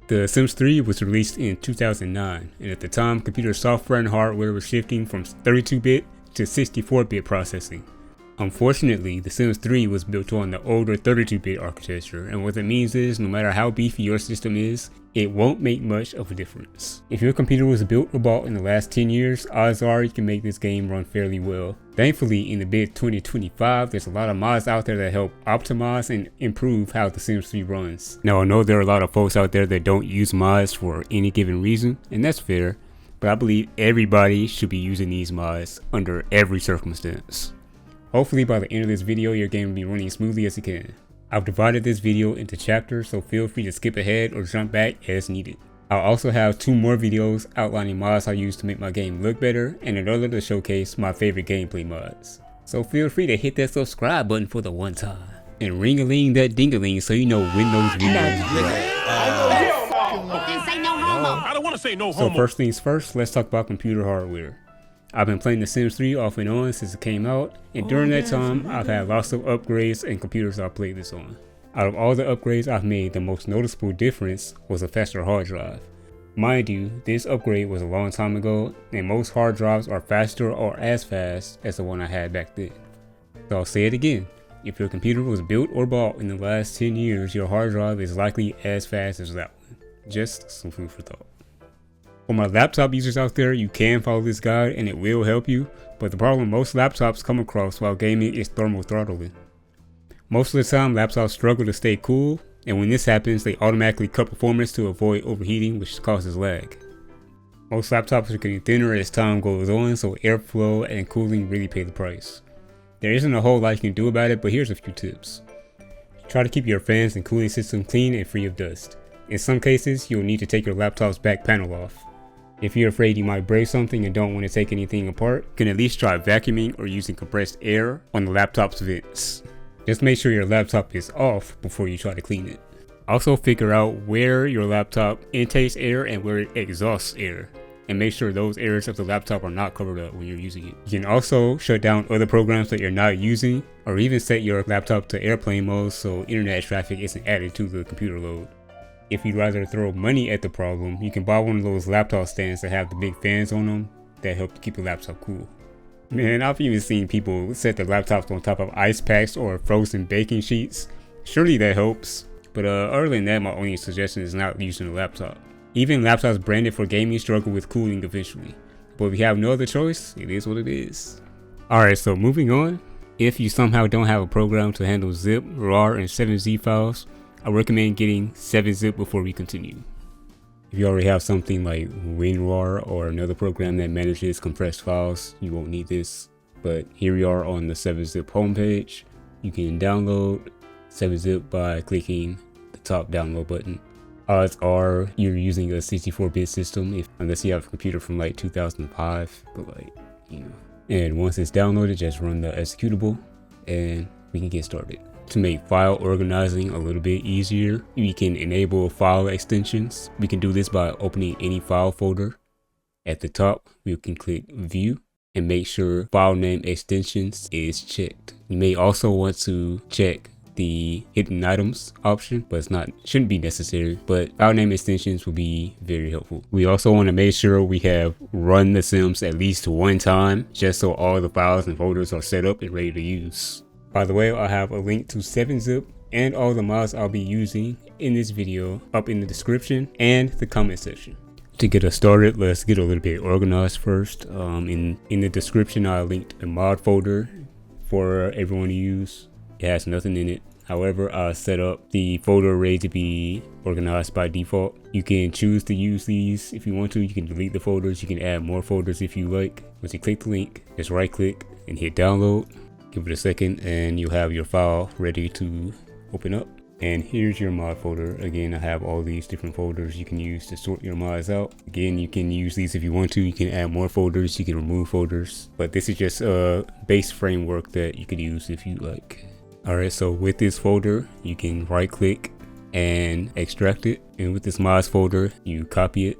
The Sims 3 was released in 2009, and at the time, computer software and hardware was shifting from 32-bit to 64-bit processing. Unfortunately, The Sims 3 was built on the older 32-bit architecture, and what that means is no matter how beefy your system is, it won't make much of a difference. If your computer was built or bought in the last 10 years, odds are you can make this game run fairly well. Thankfully, in the mid 2025, there's a lot of mods out there that help optimize and improve how The Sims 3 runs. Now, I know there are a lot of folks out there that don't use mods for any given reason, and that's fair, but I believe everybody should be using these mods under every circumstance. Hopefully by the end of this video, your game will be running smoothly as it can. I've divided this video into chapters, so feel free to skip ahead or jump back as needed. I'll also have 2 more videos outlining mods I use to make my game look better, and another to showcase my favorite gameplay mods. So feel free to hit that subscribe button for the one time, and ring-a-ling that ding-a-ling so you know when those videos I don't want to say no So homo. first things first, let's talk about computer hardware. I've been playing The Sims 3 off and on since it came out, and during that time, I've had lots of upgrades and computers I've played this on. Out of all the upgrades I've made, the most noticeable difference was a faster hard drive. Mind you, this upgrade was a long time ago, and most hard drives are faster or as fast as the one I had back then. So I'll say it again, if your computer was built or bought in the last 10 years, your hard drive is likely as fast as that one. Just some food for thought. For my laptop users out there, you can follow this guide and it will help you, but the problem most laptops come across while gaming is thermal throttling. Most of the time, laptops struggle to stay cool, and when this happens, they automatically cut performance to avoid overheating, which causes lag. Most laptops are getting thinner as time goes on, so airflow and cooling really pay the price. There isn't a whole lot you can do about it, but here's a few tips. Try to keep your fans and cooling system clean and free of dust. In some cases, you'll need to take your laptop's back panel off. If you're afraid you might break something and don't want to take anything apart, you can at least try vacuuming or using compressed air on the laptop's vents. Just make sure your laptop is off before you try to clean it. Also figure out where your laptop intakes air and where it exhausts air, and make sure those areas of the laptop are not covered up when you're using it. You can also shut down other programs that you're not using, or even set your laptop to airplane mode so internet traffic isn't added to the computer load. If you'd rather throw money at the problem, you can buy one of those laptop stands that have the big fans on them that help to keep the laptop cool. Man, I've even seen people set their laptops on top of ice packs or frozen baking sheets. Surely that helps, but other than that, my only suggestion is not using a laptop. Even laptops branded for gaming struggle with cooling eventually, but if you have no other choice, it is what it is. Alright, so moving on. If you somehow don't have a program to handle zip, RAR, and 7Z files, I recommend getting 7-zip before we continue. If you already have something like WinRAR or another program that manages compressed files, you won't need this. But here we are on the 7-zip homepage. You can download 7-zip by clicking the top download button. Odds are you're using a 64-bit system unless you have a computer from like 2005, but And once it's downloaded, just run the executable and we can get started. To make file organizing a little bit easier, we can enable file extensions. We can do this by opening any file folder. At the top, we can click View and make sure File Name Extensions is checked. You may also want to check the Hidden Items option, but shouldn't be necessary, but File Name Extensions will be very helpful. We also want to make sure we have run the Sims at least one time, just so all the files and folders are set up and ready to use. By the way, I'll have a link to 7-zip and all the mods I'll be using in this video up in the description and the comment section. To get us started, let's get a little bit organized first. In the description, I linked a mod folder for everyone to use. It has nothing in it. However, I set up the folder array to be organized by default. You can choose to use these if you want to. You can delete the folders. You can add more folders if you like. Once you click the link, just right click and hit download. Give it a second and you'll have your file ready to open up. And here's your mod folder. Again, I have all these different folders you can use to sort your mods out. Again, you can use these if you want to. You can add more folders, you can remove folders, but this is just a base framework that you could use if you like. Alright, so with this folder, you can right click and extract it. And with this mods folder, you copy it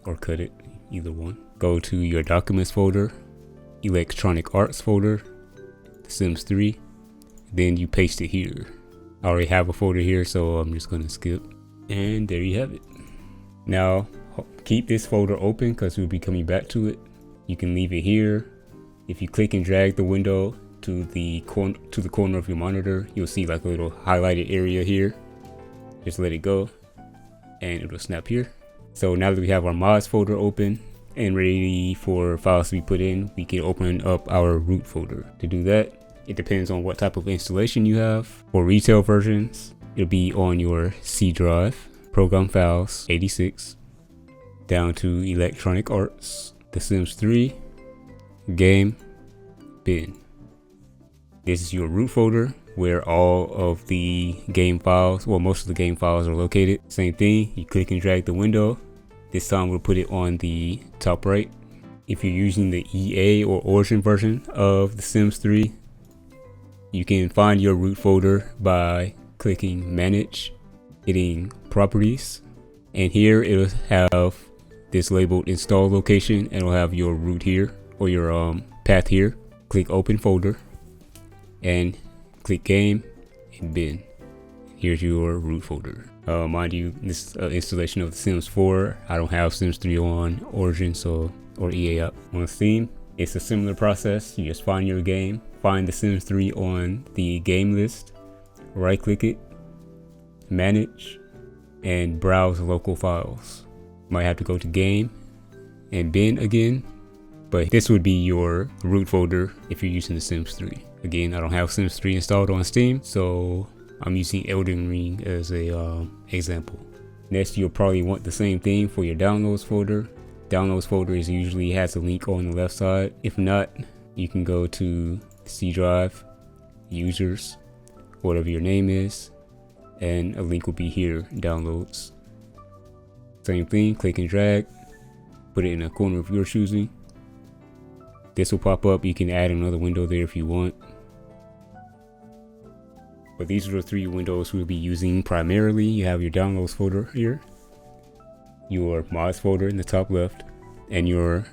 or cut it, either one. Go to your documents folder, electronic arts folder, Sims 3, then you paste it here. I already have a folder here, so I'm just gonna skip. And there you have it. Now keep this folder open because we'll be coming back to it. You can leave it here. If you click and drag the window to the corner of your monitor, you'll see like a little highlighted area here. Just let it go and it'll snap here. So now that we have our mods folder open and ready for files to be put in, we can open up our root folder. To do that, it depends on what type of installation you have. For retail versions, it'll be on your C drive, program files 86, down to electronic arts, The Sims 3, game, bin. This is your root folder where all of the game files, well, most of the game files are located. Same thing, you click and drag the window. This time we'll put it on the top right. If you're using the EA or Origin version of The Sims 3, you can find your root folder by clicking manage, hitting properties, and here it'll have this labeled install location and it'll have your root here or your path here. Click open folder and click game and bin. Here's your root folder. Mind you, this installation of The Sims 4. I don't have Sims 3 on Origin or EA app. On Steam, it's a similar process. You just find your game, find The Sims 3 on the game list, right click it, manage, and browse local files. Might have to go to game and bin again, but this would be your root folder if you're using The Sims 3. Again, I don't have Sims 3 installed on Steam, so I'm using Elden Ring as a example. Next, you'll probably want the same thing for your downloads folder. Downloads folder usually has a link on the left side. If not, you can go to C drive, users, whatever your name is, and a link will be here, downloads. Same thing, click and drag, put it in a corner of your choosing. This will pop up. You can add another window there if you want. But these are the three windows we'll be using primarily. You have your downloads folder here, your mods folder in the top left, and your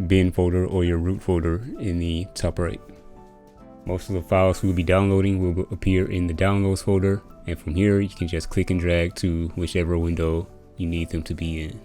bin folder or your root folder in the top right. Most of the files we'll be downloading will appear in the downloads folder, and from here you can just click and drag to whichever window you need them to be in.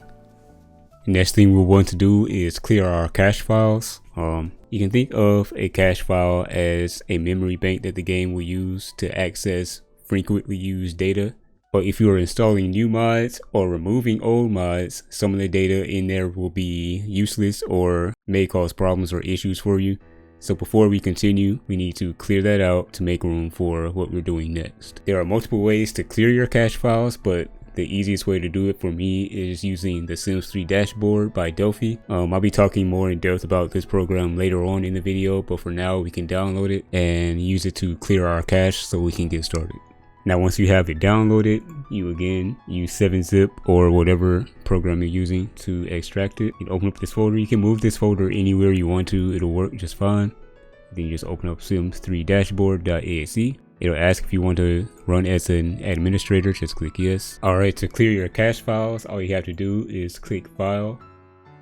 Next thing we'll want to do is clear our cache files. You can think of a cache file as a memory bank that the game will use to access frequently used data. But if you are installing new mods or removing old mods, some of the data in there will be useless or may cause problems or issues for you. So before we continue, we need to clear that out to make room for what we're doing next. There are multiple ways to clear your cache files, but the easiest way to do it for me is using the Sims 3 dashboard by Delphi. I'll be talking more in depth about this program later on in the video, but for now we can download it and use it to clear our cache so we can get started. Now once you have it downloaded, you again use 7-zip or whatever program you're using to extract it. You can open up this folder. You can move this folder anywhere you want to, it'll work just fine. Then you just open up Sims 3 dashboard.exe. It'll ask if you want to run as an administrator, just click yes. Alright, to clear your cache files, all you have to do is click file,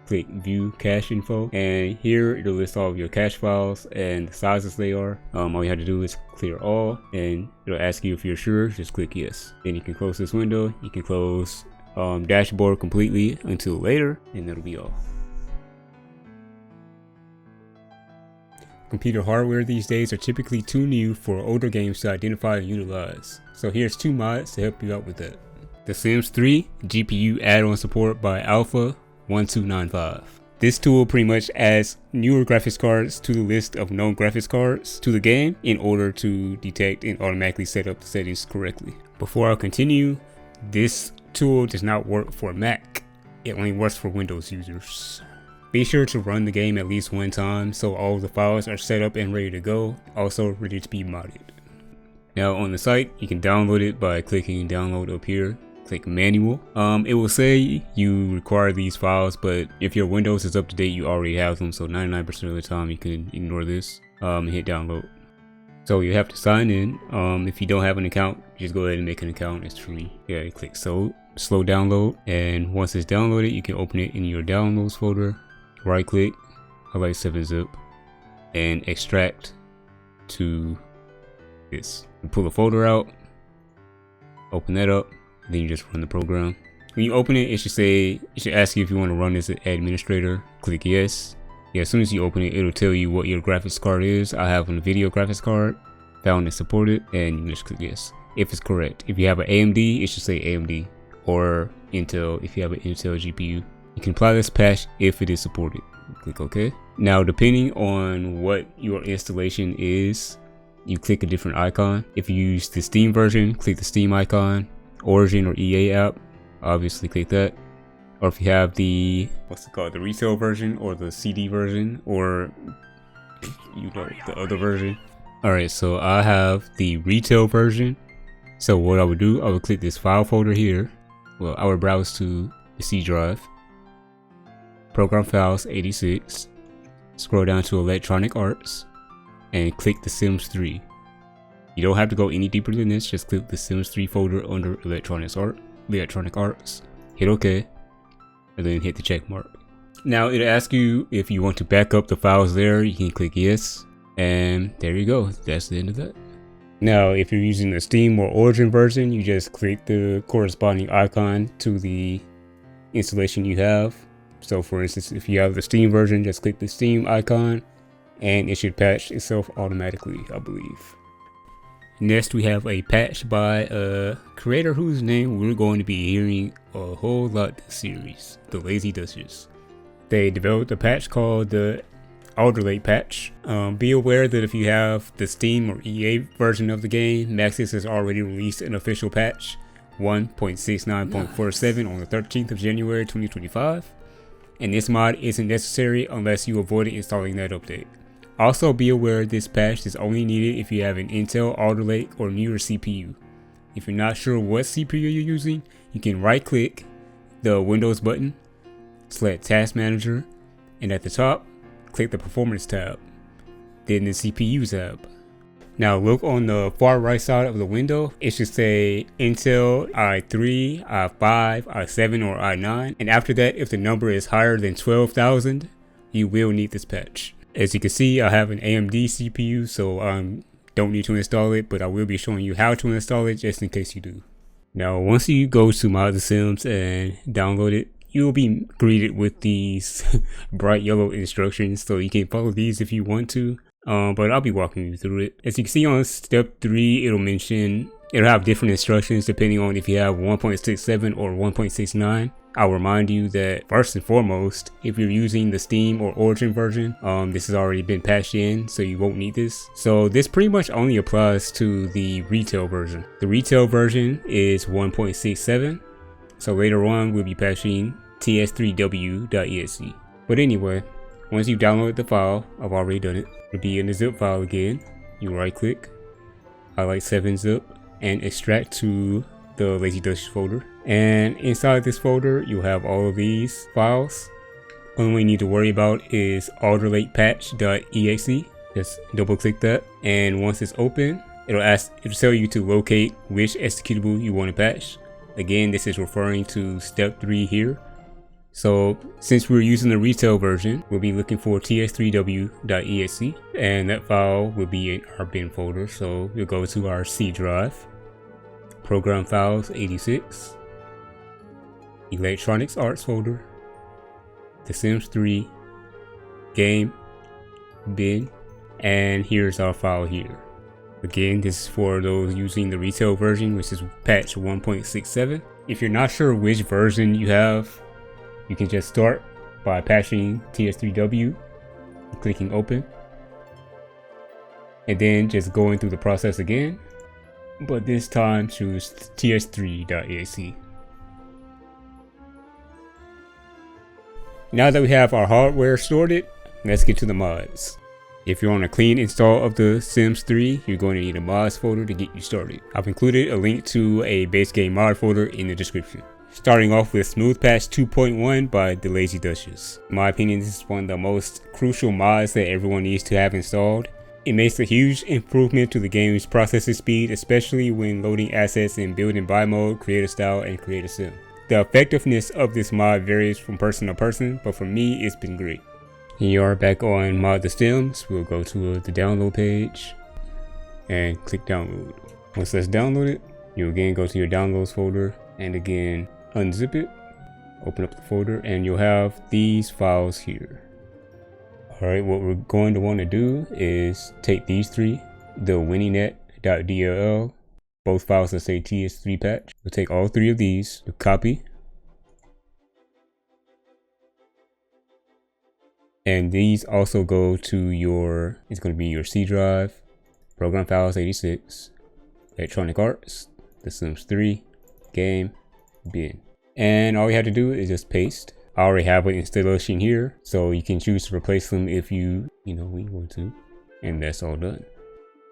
click view cache info, and here it'll list all of your cache files and the sizes they are. All you have to do is clear all, and it'll ask you if you're sure, just click yes. Then you can close this window, you can close dashboard completely until later, and that'll be all. Computer hardware these days are typically too new for older games to identify and utilize. So here's two mods to help you out with that. The Sims 3 GPU add-on support by Alpha 1295. This tool pretty much adds newer graphics cards to the list of known graphics cards to the game in order to detect and automatically set up the settings correctly. Before I continue, this tool does not work for Mac. It only works for Windows users. Be sure to run the game at least one time so all of the files are set up and ready to go, also ready to be modded. Now on the site, you can download it by clicking download up here, click manual. It will say you require these files, but if your Windows is up to date, you already have them, so 99% of the time you can ignore this and hit download. So you have to sign in. If you don't have an account, just go ahead and make an account, it's free. Yeah, you click slow download, and once it's downloaded, you can open it in your downloads folder. Right click, highlight 7-zip, and extract to this. You pull the folder out, open that up, then you just run the program. When you open it, it should ask you if you want to run as an administrator. Click yes. Yeah, as soon as you open it, it'll tell you what your graphics card is. I have a video graphics card, found and supported, and you just click yes if it's correct. If you have an AMD, it should say AMD, or Intel if you have an Intel GPU. You can apply this patch if it is supported. Click OK. Now, depending on what your installation is, you click a different icon. If you use the Steam version, click the Steam icon. Origin or EA app, obviously click that. Or if you have the, the retail version or the CD version, or the other version. Alright, so I have the retail version. So what I would do, I would click this file folder here. Well, I would browse to the C drive, program files 86, scroll down to electronic arts, and click the Sims 3. You don't have to go any deeper than this, just click the Sims 3 folder under electronic arts, hit OK, and then hit the check mark. Now it'll ask you if you want to back up the files there. You can click yes, and there you go. That's the end of that. Now if you're using the Steam or Origin version, you just click the corresponding icon to the installation you have. So for instance, if you have the Steam version, just click the Steam icon and it should patch itself automatically, I believe. Next, we have a patch by a creator whose name we're going to be hearing a whole lot this series, the Lazy Duchess. They developed a patch called the Alderlake patch. Be aware that if you have the Steam or EA version of the game, Maxis has already released an official patch 1.69.47 on the 13th of January 2025, and this mod isn't necessary unless you avoided installing that update. Also be aware this patch is only needed if you have an Intel, Alderlake, or newer CPU. If you're not sure what CPU you're using, you can right click the Windows button, select Task Manager, and at the top, click the Performance tab, then the CPU tab. Now look on the far right side of the window, it should say Intel i3, i5, i7, or i9, and after that, if the number is higher than 12,000, you will need this patch. As you can see, I have an AMD CPU, so don't need to install it, but I will be showing you how to install it just in case you do. Now, once you go to Mod the Sims and download it, you'll be greeted with these bright yellow instructions, so you can follow these if you want to, but I'll be walking you through it. As you can see on step 3, it'll have different instructions depending on if you have 1.67 or 1.69. I'll remind you that first and foremost, if you're using the Steam or Origin version, this has already been patched in, so you won't need this. So this pretty much only applies to the retail version. The retail version is 1.67, so later on we'll be patching ts3w.exe. But anyway, once you download the file, I've already done it, it'll be in the zip file again. You right click, highlight 7-zip, and extract to the Lazy Duchess folder. And inside this folder, you'll have all of these files. Only you need to worry about is alderlakepatch.exe. Just double click that, and once it's open, it'll tell you to locate which executable you want to patch. Again, this is referring to step 3 here. So since we're using the retail version, we'll be looking for ts3w.exe, and that file will be in our bin folder. So we'll go to our C drive, program files 86, electronics arts folder, the Sims 3, game, bin, and here's our file here. Again, this is for those using the retail version, which is patch 1.67. If you're not sure which version you have, you can just start by patching ts3w, clicking open, and then just going through the process again, but this time choose ts3.exe. Now that we have our hardware sorted, let's get to the mods. If you're on a clean install of the Sims 3, you're going to need a mods folder to get you started. I've included a link to a base game mod folder in the description. Starting off with Smooth Patch 2.1 by the Lazy Duchess. In my opinion, this is one of the most crucial mods that everyone needs to have installed. It makes a huge improvement to the game's processing speed, especially when loading assets in build and buy mode, creative style, and creative sim. The effectiveness of this mod varies from person to person, but for me, it's been great. Here you are back on Mod the Sims. We'll go to the download page and click download. Once that's downloaded, you again go to your downloads folder And again, unzip it, open up the folder, and you'll have these files here. Alright, what we're going to want to do is take these three, the winningnut.dll, both files that say TS3 patch. We'll take all three of these, copy, and these also go to your, it's going to be your C drive, program files 86, Electronic Arts, The Sims 3, game, bin. And all you have to do is just paste. I already have an installation here, so you can choose to replace them if you want to. And that's all done.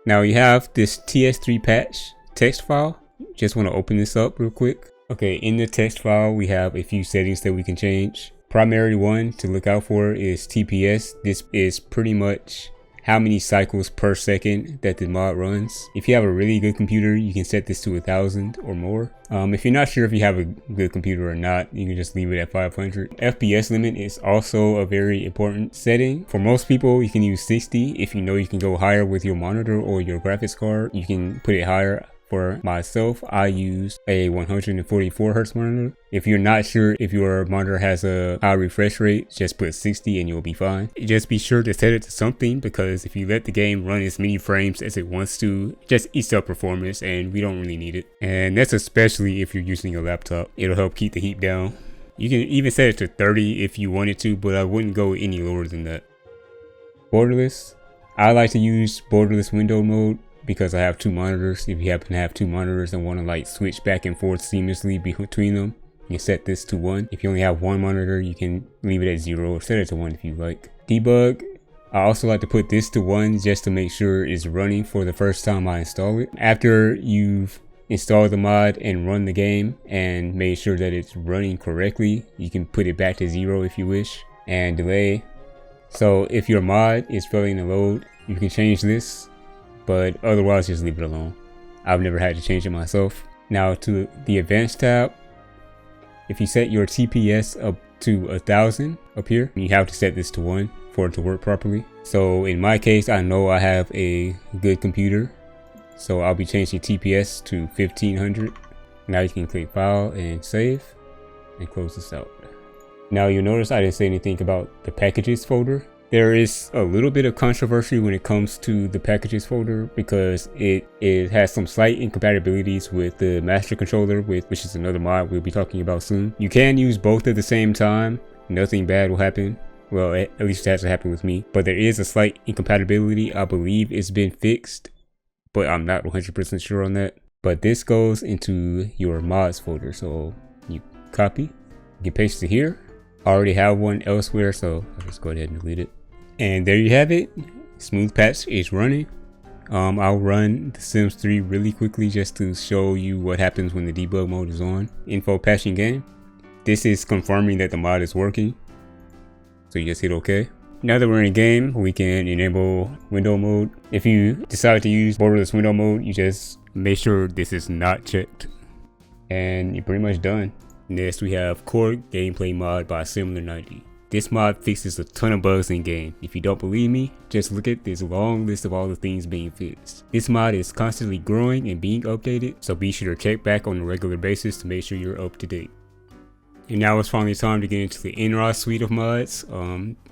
Now you have this TS3 patch text file. Just want to open this up real quick. Okay, in the text file, we have a few settings that we can change. Primary one to look out for is TPS. This is pretty much how many cycles per second that the mod runs. If you have a really good computer, you can set this to 1,000 or more. If you're not sure if you have a good computer or not, you can just leave it at 500. FPS limit is also a very important setting. For most people, you can use 60. If you know you can go higher with your monitor or your graphics card, you can put it higher. For myself, I use a 144 Hz monitor. If you're not sure if your monitor has a high refresh rate, just put 60 and you'll be fine. Just be sure to set it to something, because if you let the game run as many frames as it wants to, it just eats up performance, and we don't really need it. And that's especially if you're using a laptop. It'll help keep the heat down. You can even set it to 30 if you wanted to, but I wouldn't go any lower than that. Borderless. I like to use borderless window mode because I have two monitors. If you happen to have two monitors and want to like switch back and forth seamlessly between them, you can set this to 1. If you only have one monitor, you can leave it at 0 or set it to 1 if you like. Debug, I also like to put this to 1 just to make sure it's running for the first time I install it. After you've installed the mod and run the game and made sure that it's running correctly, you can put it back to 0 if you wish. And delay. So if your mod is failing to load, you can change this, but otherwise just leave it alone. I've never had to change it myself. Now to the advanced tab, if you set your TPS up to 1,000 up here, you have to set this to 1 for it to work properly. So in my case, I know I have a good computer, so I'll be changing TPS to 1500. Now you can click file and save and close this out. Now you'll notice I didn't say anything about the packages folder. There is a little bit of controversy when it comes to the packages folder because it has some slight incompatibilities with the master controller, which is another mod we'll be talking about soon. You can use both at the same time. Nothing bad will happen. Well, at least it hasn't happened with me. But there is a slight incompatibility. I believe it's been fixed, but I'm not 100% sure on that. But this goes into your mods folder. So you copy, you paste it here. I already have one elsewhere, so I'll just go ahead and delete it. And there you have it. Smooth patch is running. I'll run The Sims 3 really quickly just to show you what happens when the debug mode is on. Info patching game. This is confirming that the mod is working. So you just hit OK. Now that we're in game, we can enable window mode. If you decide to use borderless window mode, you just make sure this is not checked. And you're pretty much done. Next, we have Core Gameplay Mod by Similar90. This mod fixes a ton of bugs in game. If you don't believe me, just look at this long list of all the things being fixed. This mod is constantly growing and being updated, so be sure to check back on a regular basis to make sure you're up to date. And now it's finally time to get into the NRAAS suite of mods.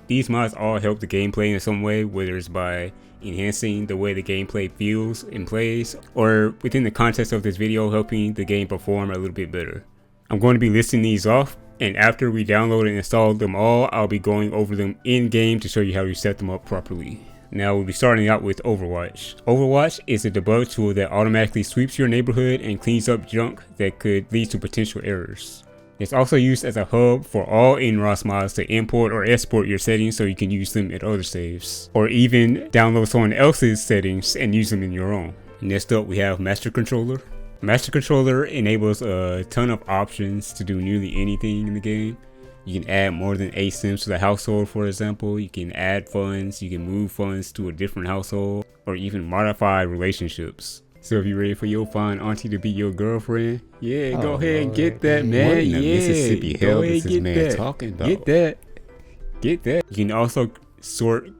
These mods all help the gameplay in some way, whether it's by enhancing the way the gameplay feels and plays, or within the context of this video, helping the game perform a little bit better. I'm going to be listing these off, and after we download and install them all, I'll be going over them in game to show you how you set them up properly. Now we'll be starting out with Overwatch. Overwatch is a debug tool that automatically sweeps your neighborhood and cleans up junk that could lead to potential errors. It's also used as a hub for all NRAAS mods to import or export your settings so you can use them in other saves, or even download someone else's settings and use them in your own. Next up, we have Master Controller. Master Controller enables a ton of options to do nearly anything in the game. You can add more than 8 Sims to the household, for example. You can add funds, you can move funds to a different household, or even modify relationships. So if you're ready for your fine auntie to be your girlfriend, yeah, go ahead and get that, man. What in the Yeah, Mississippi go hell ahead is and this get man that. talking about? Get that. You can also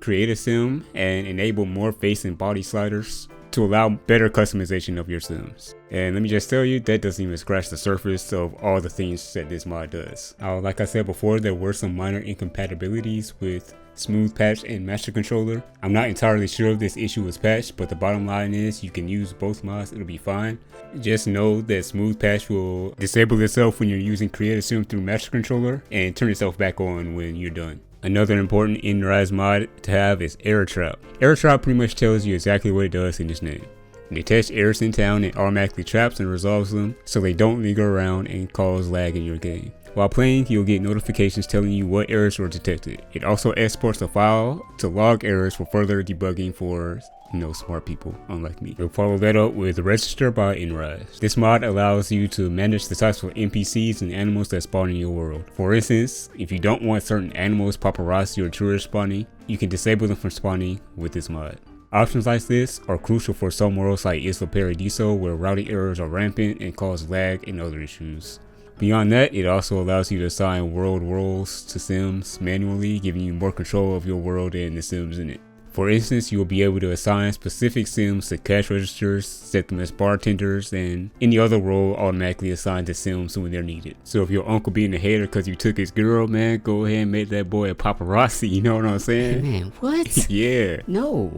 create a sim and enable more face and body sliders. to allow better customization of your sims. And let me just tell you, that doesn't even scratch the surface of all the things that this mod does. Like I said before, there were some minor incompatibilities with Smooth Patch and Master Controller. I'm not entirely sure if this issue was patched, but the bottom line is you can use both mods, it'll be fine. Just know that Smooth Patch will disable itself when you're using Create a Sim through Master Controller and turn itself back on when you're done. Another important NRAAS mod to have is Error Trap. Error Trap pretty much tells you exactly what it does in its name. It detects errors in town and automatically traps and resolves them so they don't linger around and cause lag in your game. While playing, you'll get notifications telling you what errors were detected. It also exports a file to log errors for further debugging for, smart people, unlike me. We'll follow that up with Register by NRAAS. This mod allows you to manage the types of NPCs and animals that spawn in your world. For instance, if you don't want certain animals, paparazzi, or tourists spawning, you can disable them from spawning with this mod. Options like this are crucial for some worlds like Isla Paradiso, where routing errors are rampant and cause lag and other issues. Beyond that, it also allows you to assign world roles to sims manually, giving you more control of your world and the sims in it. For instance, you will be able to assign specific sims to cash registers, set them as bartenders, and any other role automatically assigned to sims when they're needed. So if your uncle being a hater because you took his girl, man, go ahead and make that boy a paparazzi, you know what I'm saying? Man, what? Yeah. No.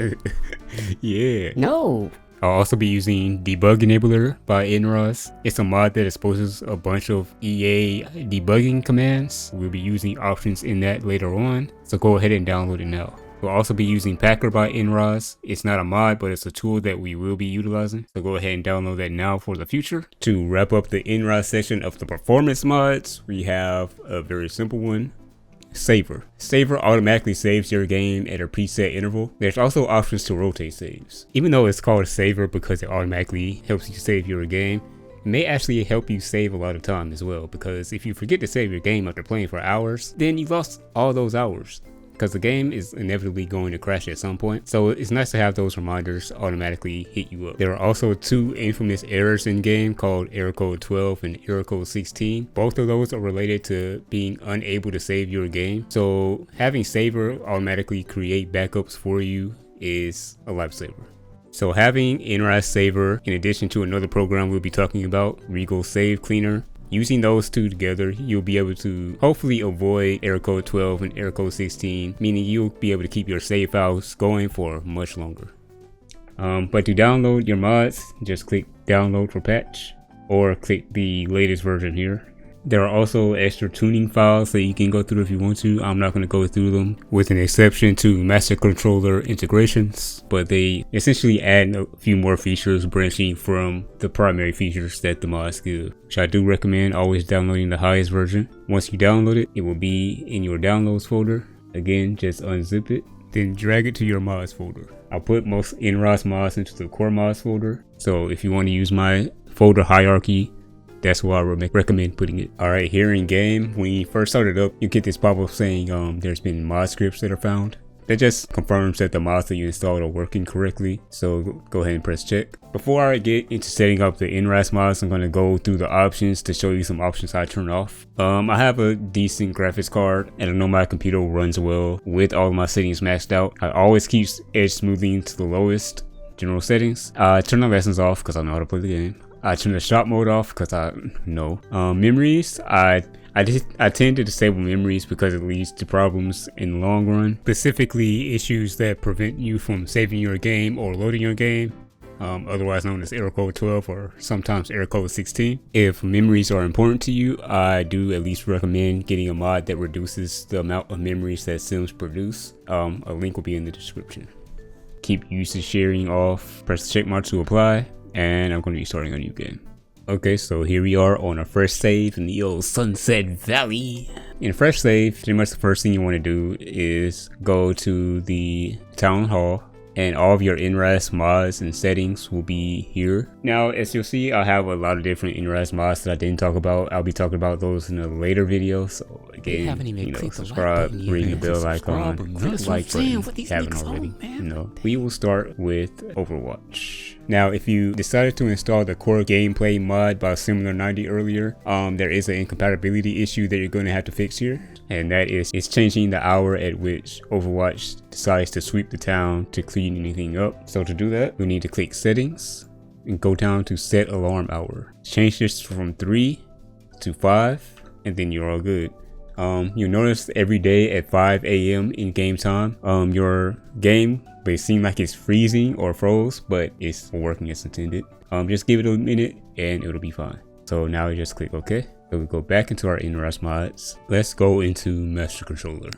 Yeah. No. I'll also be using Debug Enabler by NRAAS. It's a mod that exposes a bunch of EA debugging commands. We'll be using options in that later on, so go ahead and download it now. We'll also be using Packer by NRAAS. It's not a mod, but it's a tool that we will be utilizing, so go ahead and download that now for the future. To wrap up the NRAAS section of the performance mods, we have a very simple one. Saver. Saver automatically saves your game at a preset interval. There's also options to rotate saves. Even though it's called a saver because it automatically helps you save your game, it may actually help you save a lot of time as well, because if you forget to save your game after playing for hours, then you lost all those hours, because the game is inevitably going to crash at some point. So it's nice to have those reminders automatically hit you up. There are also two infamous errors in game called error code 12 and error code 16. Both of those are related to being unable to save your game. So having Saver automatically create backups for you is a lifesaver. So having NRAAS Saver in addition to another program we'll be talking about, Regul Save Cleaner, using those two together, you'll be able to hopefully avoid error code 12 and error code 16, meaning you'll be able to keep your save files going for much longer. But to download your mods, just click download for patch or click the latest version here. There are also extra tuning files that you can go through if you want to. I'm not going to go through them, with an exception to Master Controller integrations, but they essentially add a few more features branching from the primary features that the mods give, which I do recommend always downloading the highest version. Once you download it, it will be in your downloads folder. Again, just unzip it, then drag it to your mods folder. I'll put most NRAAS mods into the core mods folder, so if you want to use my folder hierarchy, that's where I would recommend putting it. Alright, here in game, when you first start it up, you get this pop-up saying there's been mod scripts that are found. That just confirms that the mods that you installed are working correctly, so go ahead and press check. Before I get into setting up the NRAAS mods, I'm going to go through the options to show you some options I turn off. I have a decent graphics card, and I know my computer runs well with all of my settings maxed out. I always keep edge smoothing to the lowest general settings. I turn the lessons off because I know how to play the game. I turn the shop mode off because I know. Memories, I tend to disable memories because it leads to problems in the long run. Specifically, issues that prevent you from saving your game or loading your game, otherwise known as error code 12 or sometimes error code 16. If memories are important to you, I do at least recommend getting a mod that reduces the amount of memories that sims produce. A link will be in the description. Keep usage sharing off, press the check mark to apply. And I'm going to be starting a new game. Okay, so here we are on our first save in the old Sunset Valley. In a fresh save, pretty much the first thing you want to do is go to the town hall, and all of your NRAAS mods and settings will be here. Now, as you'll see, I have a lot of different NRAAS mods that I didn't talk about. I'll be talking about those in a later video. So again, subscribe, ring the bell icon, click the like button if you haven't already. We will start with Overwatch. Now, if you decided to install the core gameplay mod by Similar 90 earlier, there is an incompatibility issue that you're going to have to fix here. And that is, it's changing the hour at which Overwatch decides to sweep the town to clean anything up. So to do that, we need to click settings and go down to set alarm hour. Change this from 3 to 5, and then you're all good. You'll notice every day at 5 a.m. in game time, your game may seem like it's freezing or froze, but it's working as intended. Just give it a minute and it'll be fine. So now you just click OK. So we go back into our NRAAS mods. Let's go into Master Controller.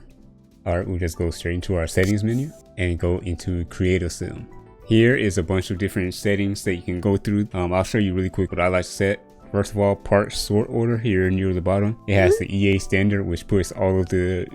Alright, we'll just go straight into our settings menu and go into Create a Sim. Here is a bunch of different settings that you can go through. I'll show you really quick what I like to set. First of all, part sort order here near the bottom. It has the EA standard, which puts all of the,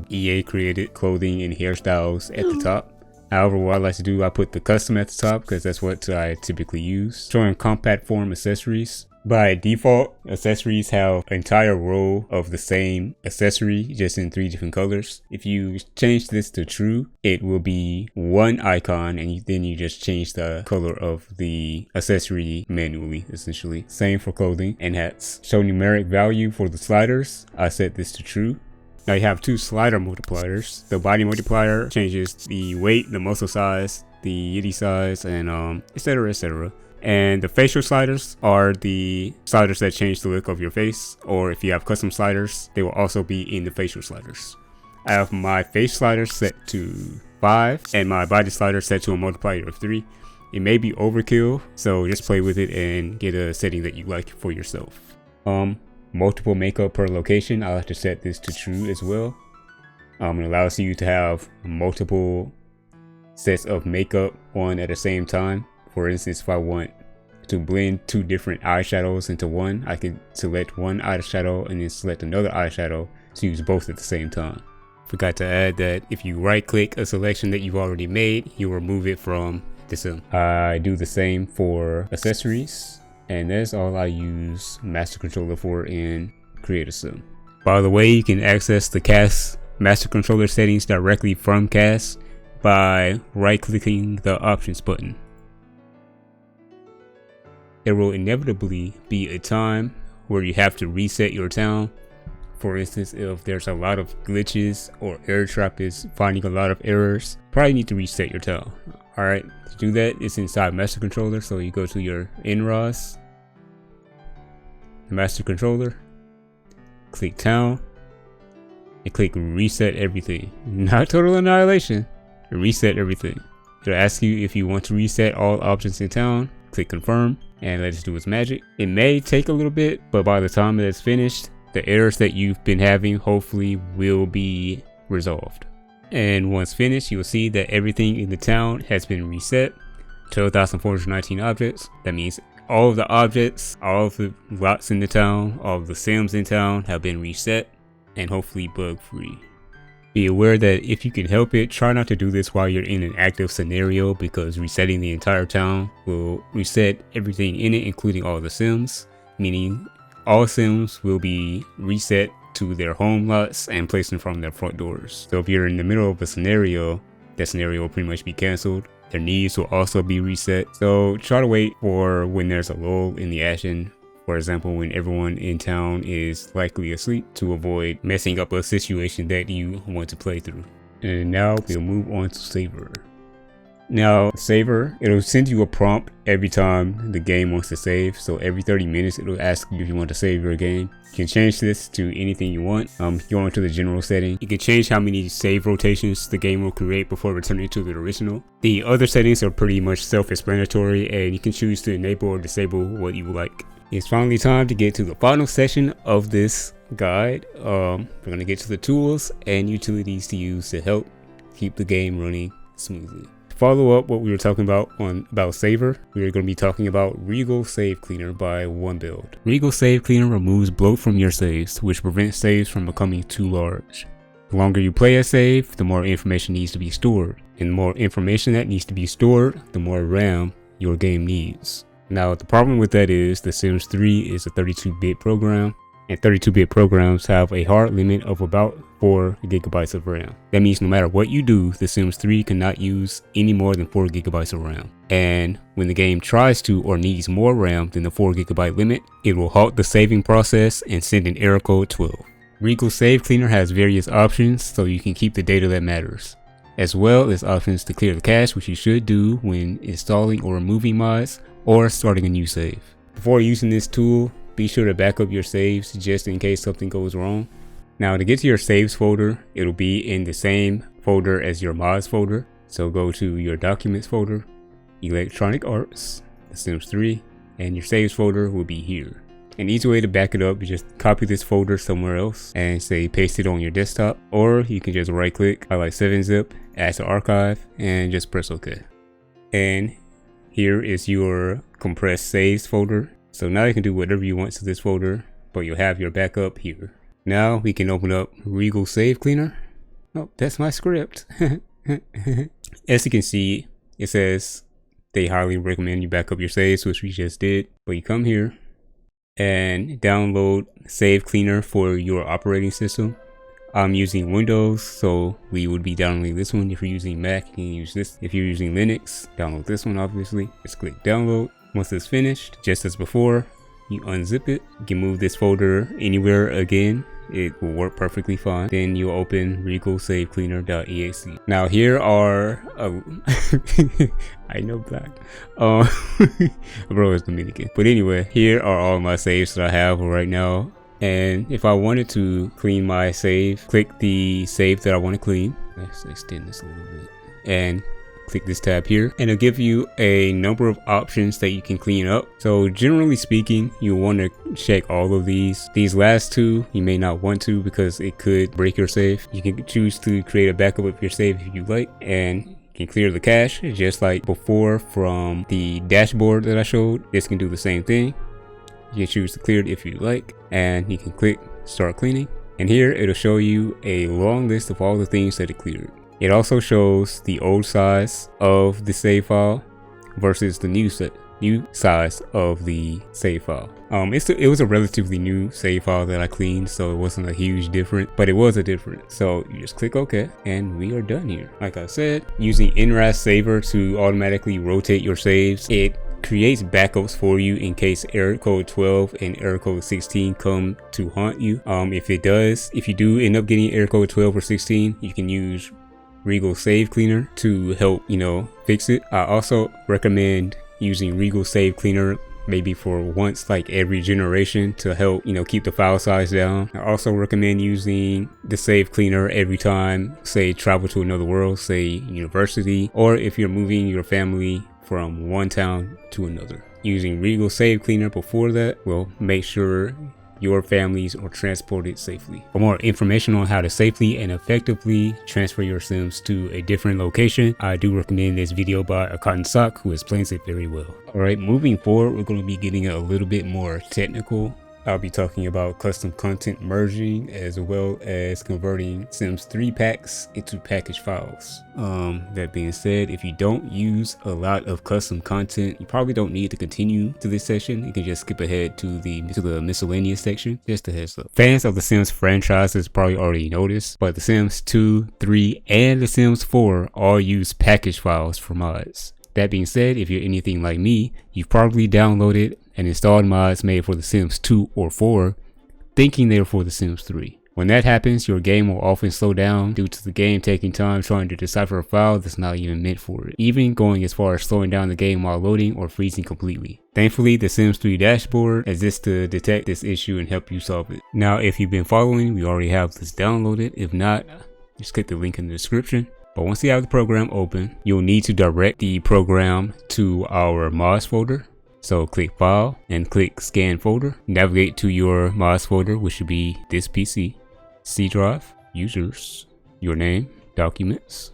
EA created clothing and hairstyles at the top. However, what I like to do, I put the custom at the top because that's what I typically use. Showing compact form accessories. By default, accessories have an entire row of the same accessory, just in 3 different colors. If you change this to true, it will be one icon, and then you just change the color of the accessory manually, essentially. Same for clothing and hats. Show numeric value for the sliders. I set this to true. Now you have 2 slider multipliers. The body multiplier changes the weight, the muscle size, the yiddy size, and etc, etc. And the facial sliders are the sliders that change the look of your face, or if you have custom sliders, they will also be in the facial sliders. I have my face slider set to 5 and my body slider set to a multiplier of 3. It may be overkill, so just play with it and get a setting that you like for yourself. Multiple makeup per location, I like to set this to true as well. It allows you to have multiple sets of makeup on at the same time. For instance, if I want to blend 2 different eyeshadows into one, I can select one eyeshadow and then select another eyeshadow to use both at the same time. Forgot to add that if you right click a selection that you've already made, you'll remove it from the sim. I do the same for accessories, and that's all I use Master Controller for in Create a Sim. By the way, you can access the CAS Master Controller settings directly from CAS by right clicking the options button. There will inevitably be a time where you have to reset your town. For instance, if there's a lot of glitches or air trap is finding a lot of errors, probably need to reset your town. Alright, to do that, it's inside Master Controller, so you go to your NRAAS, Master Controller, click Town, and click Reset Everything. Not Total Annihilation, reset everything. It'll ask you if you want to reset all objects in town. Click Confirm and let it do its magic. It may take a little bit, but by the time that it's finished, the errors that you've been having hopefully will be resolved. And once finished, you'll see that everything in the town has been reset. 12,419 objects. That means all of the objects, all of the lots in the town, all of the sims in town have been reset and hopefully bug free. Be aware that if you can help it, try not to do this while you're in an active scenario, because resetting the entire town will reset everything in it, including all the sims, meaning all sims will be reset to their home lots and placed in front of their front doors. So if you're in the middle of a scenario, that scenario will pretty much be cancelled. Their needs will also be reset. So try to wait for when there's a lull in the action. For example, when everyone in town is likely asleep, to avoid messing up a situation that you want to play through. And now we'll move on to Saver. Now, Saver, it'll send you a prompt every time the game wants to save. So every 30 minutes, it'll ask you if you want to save your game. You can change this to anything you want. Go into the general setting. You can change how many save rotations the game will create before returning to the original. The other settings are pretty much self-explanatory, and you can choose to enable or disable what you like. It's finally time to get to the final section of this guide. We're going to get to the tools and utilities to use to help keep the game running smoothly. To follow up what we were talking about Saver, we are going to be talking about Regul Save Cleaner by OneBuild. Regul Save Cleaner removes bloat from your saves, which prevents saves from becoming too large. The longer you play a save, the more information needs to be stored. And the more information that needs to be stored, the more RAM your game needs. Now, the problem with that is The Sims 3 is a 32-bit program, and 32-bit programs have a hard limit of about 4 gigabytes of RAM. That means no matter what you do, The Sims 3 cannot use any more than 4 gigabytes of RAM. And when the game tries to or needs more RAM than the 4 gigabyte limit, it will halt the saving process and send an error code 12. Regul Save Cleaner has various options so you can keep the data that matters, as well as options to clear the cache, which you should do when installing or removing mods or starting a new save. Before using this tool, be sure to back up your saves just in case something goes wrong. Now to get to your saves folder, it'll be in the same folder as your mods folder. So go to your documents folder, electronic arts, The Sims 3, and your saves folder will be here. An easy way to back it up is just copy this folder somewhere else and say paste it on your desktop, or you can just right click, highlight 7-zip, add to archive, and just press OK. And here is your compressed saves folder. So now you can do whatever you want to this folder, but you'll have your backup here. Now we can open up Regul Save Cleaner. Oh, that's my script. As you can see, it says they highly recommend you back up your saves, which we just did. But you come here and download Save Cleaner for your operating system. I'm using Windows, so we would be downloading this one. If you're using Mac, you can use this. If you're using Linux, download this one, obviously. Just click download. Once it's finished, just as before, you unzip it. You can move this folder anywhere again. It will work perfectly fine. Then you open regulsavecleaner.exe. Now here are I know black. Bro is Dominican. But anyway, here are all my saves that I have right now. And if I wanted to clean my save, click the save that I want to clean. Let's extend this a little bit. And click this tab here, and it'll give you a number of options that you can clean up. So generally speaking, you want to check all of these. These last two you may not want to because it could break your save. You can choose to create a backup of your save if you like, and you can clear the cache just like before from the dashboard that I showed. This can do the same thing. You can choose to clear it if you like, and you can click start cleaning, and here it'll show you a long list of all the things that it cleared. It also shows the old size of the save file versus the new size of the save file. It was a relatively new save file that I cleaned, so it wasn't a huge difference, but it was a difference. So you just click OK, and we are done here. Like I said, using NRAAS Saver to automatically rotate your saves, it creates backups for you in case error code 12 and error code 16 come to haunt you. If you do end up getting error code 12 or 16, you can use Regul Save Cleaner to help, fix it. I also recommend using Regul Save Cleaner maybe for once like every generation to help, keep the file size down. I also recommend using the Save Cleaner every time, say, travel to another world, say university, or if you're moving your family from one town to another. Using Regul Save Cleaner before that will make sure your families are transported safely. For more information on how to safely and effectively transfer your Sims to a different location, I do recommend this video by a Cotton Sock who explains it very well. Alright, moving forward, we're going to be getting a little bit more technical. I'll be talking about custom content merging as well as converting Sims 3 packs into package files. That being said, if you don't use a lot of custom content, you probably don't need to continue to this section. You can just skip ahead to the miscellaneous section. Just a heads up. Fans of the Sims franchises probably already noticed, but the Sims 2, 3, and the Sims 4 all use package files for mods. That being said, if you're anything like me, you've probably downloaded and installed mods made for The Sims 2 or 4, thinking they're for The Sims 3. When that happens, your game will often slow down due to the game taking time trying to decipher a file that's not even meant for it, even going as far as slowing down the game while loading or freezing completely. Thankfully, the Sims 3 dashboard exists to detect this issue and help you solve it. Now, if you've been following, we already have this downloaded. If not, just click the link in the description. But once you have the program open, you'll need to direct the program to our mods folder. So click File and click Scan Folder. Navigate to your mods folder, which should be this PC, C drive, Users, your name, Documents,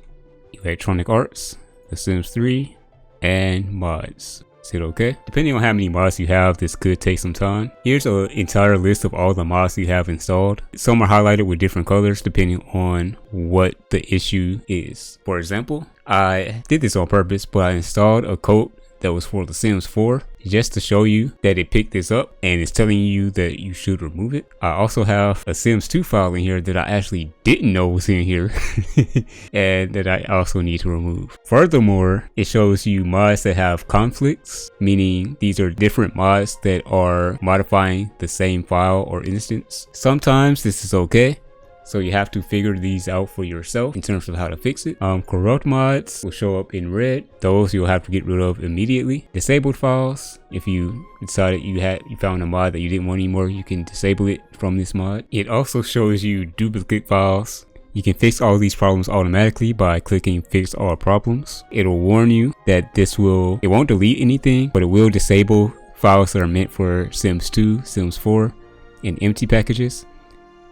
Electronic Arts, The Sims 3, and Mods. Hit OK. Depending on how many mods you have, this could take some time. Here's an entire list of all the mods you have installed. Some are highlighted with different colors depending on what the issue is. For example, I did this on purpose, but I installed a coat that was for The Sims 4, just to show you that it picked this up and it's telling you that you should remove it. I also have a Sims 2 file in here that I actually didn't know was in here and that I also need to remove. Furthermore, it shows you mods that have conflicts, meaning these are different mods that are modifying the same file or instance. Sometimes this is okay, so you have to figure these out for yourself in terms of how to fix it. Corrupt mods will show up in red. Those you'll have to get rid of immediately. Disabled files, if you decided you found a mod that you didn't want anymore, you can disable it from this mod. It also shows you duplicate files. You can fix all these problems automatically by clicking fix all problems. It'll warn you that it won't delete anything, but it will disable files that are meant for Sims 2, Sims 4, and empty packages.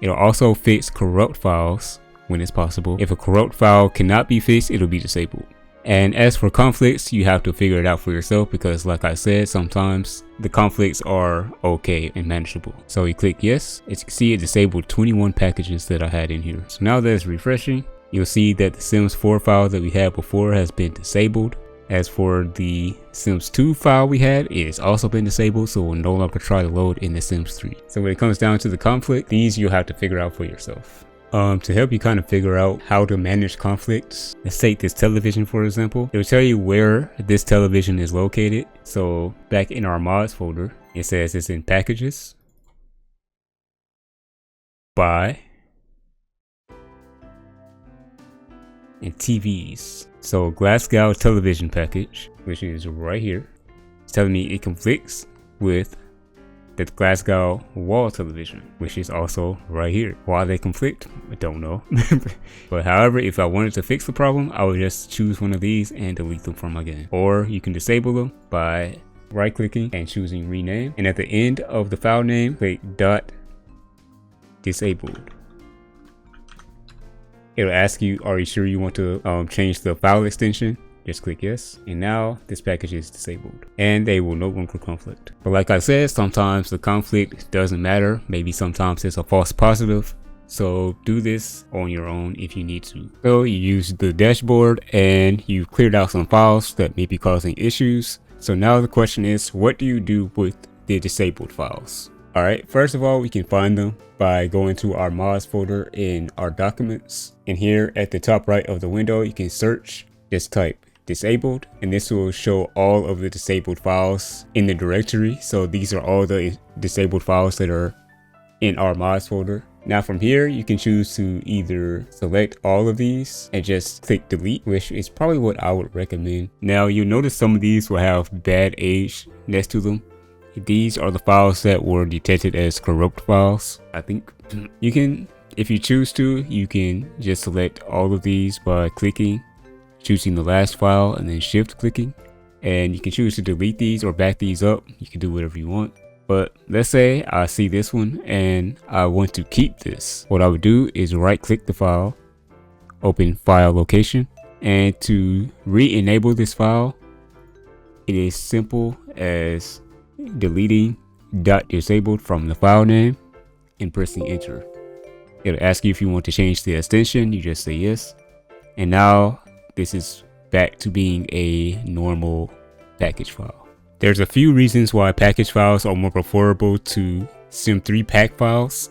It'll also fix corrupt files when it's possible. If a corrupt file cannot be fixed, it'll be disabled. And as for conflicts, you have to figure it out for yourself because like I said, sometimes the conflicts are okay and manageable. So you click yes. As you can see, it disabled 21 packages that I had in here. So now that it's refreshing, you'll see that the Sims 4 file that we had before has been disabled. As for the Sims 2 file we had, it has also been disabled, so we'll no longer try to load in the Sims 3. So when it comes down to the conflict, these you'll have to figure out for yourself. To help you kind of figure out how to manage conflicts, let's take this television for example. It will tell you where this television is located. So back in our mods folder, it says it's in packages, buy, and TVs. So Glasgow television package, which is right here, it's telling me it conflicts with the Glasgow wall television, which is also right here. Why they conflict, I don't know. But however, if I wanted to fix the problem, I would just choose one of these and delete them from my game. Or you can disable them by right clicking and choosing rename. And at the end of the file name, click .disabled. It'll ask you, are you sure you want to change the file extension? Just click yes. And now this package is disabled and they will no longer conflict. But like I said, sometimes the conflict doesn't matter. Maybe sometimes it's a false positive. So do this on your own if you need to. So you use the dashboard and you've cleared out some files that may be causing issues. So now the question is, what do you do with the disabled files? Alright, first of all, we can find them by going to our mods folder in our documents. And here at the top right of the window, you can search, just type disabled, and this will show all of the disabled files in the directory. So these are all the disabled files that are in our mods folder. Now from here, you can choose to either select all of these and just click delete, which is probably what I would recommend. Now you'll notice some of these will have bad age next to them. These are the files that were detected as corrupt files. I think you can, if you choose to, you can just select all of these by choosing the last file and then shift clicking. And you can choose to delete these or back these up. You can do whatever you want. But let's say I see this one and I want to keep this. What I would do is right click the file, open file location, and to re-enable this file, it is simple as deleting .disabled from the file name and pressing enter. It'll ask you if you want to change the extension. You just say yes. And now this is back to being a normal package file. There's a few reasons why package files are more preferable to Sim3 pack files.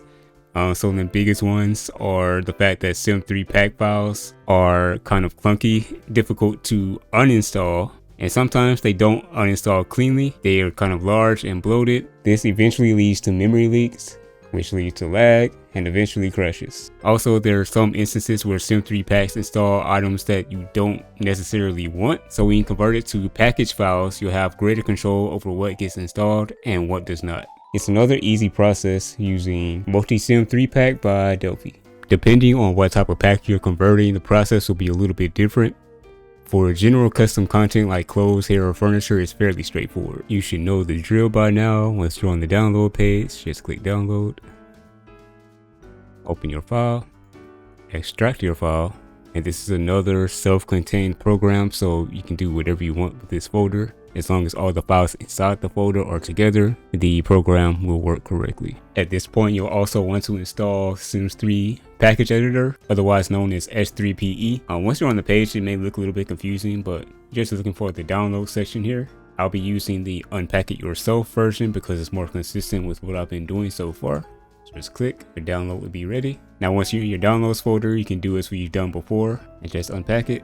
Some of the biggest ones are the fact that Sim3 pack files are kind of clunky, difficult to uninstall, and sometimes they don't uninstall cleanly. They are kind of large and bloated. This eventually leads to memory leaks, which leads to lag and eventually crashes. Also, there are some instances where Sim3 packs install items that you don't necessarily want. So when you convert it to package files, you'll have greater control over what gets installed and what does not. It's another easy process using Multi-Sim 3 pack by Delphi. Depending on what type of pack you're converting, the process will be a little bit different. For general custom content like clothes, hair, or furniture, it's fairly straightforward. You should know the drill by now. Once you're on the download page, just click download. Open your file, extract your file, and this is another self-contained program, so you can do whatever you want with this folder. As long as all the files inside the folder are together, the program will work correctly. At this point, you'll also want to install Sims 3 package editor, otherwise known as S3PE. Once you're on the page, it may look a little bit confusing, but just looking for the download section here. I'll be using the unpack it yourself version because it's more consistent with what I've been doing so far. So just click, your download will be ready. Now once you're in your downloads folder, you can do as we've done before and just unpack it.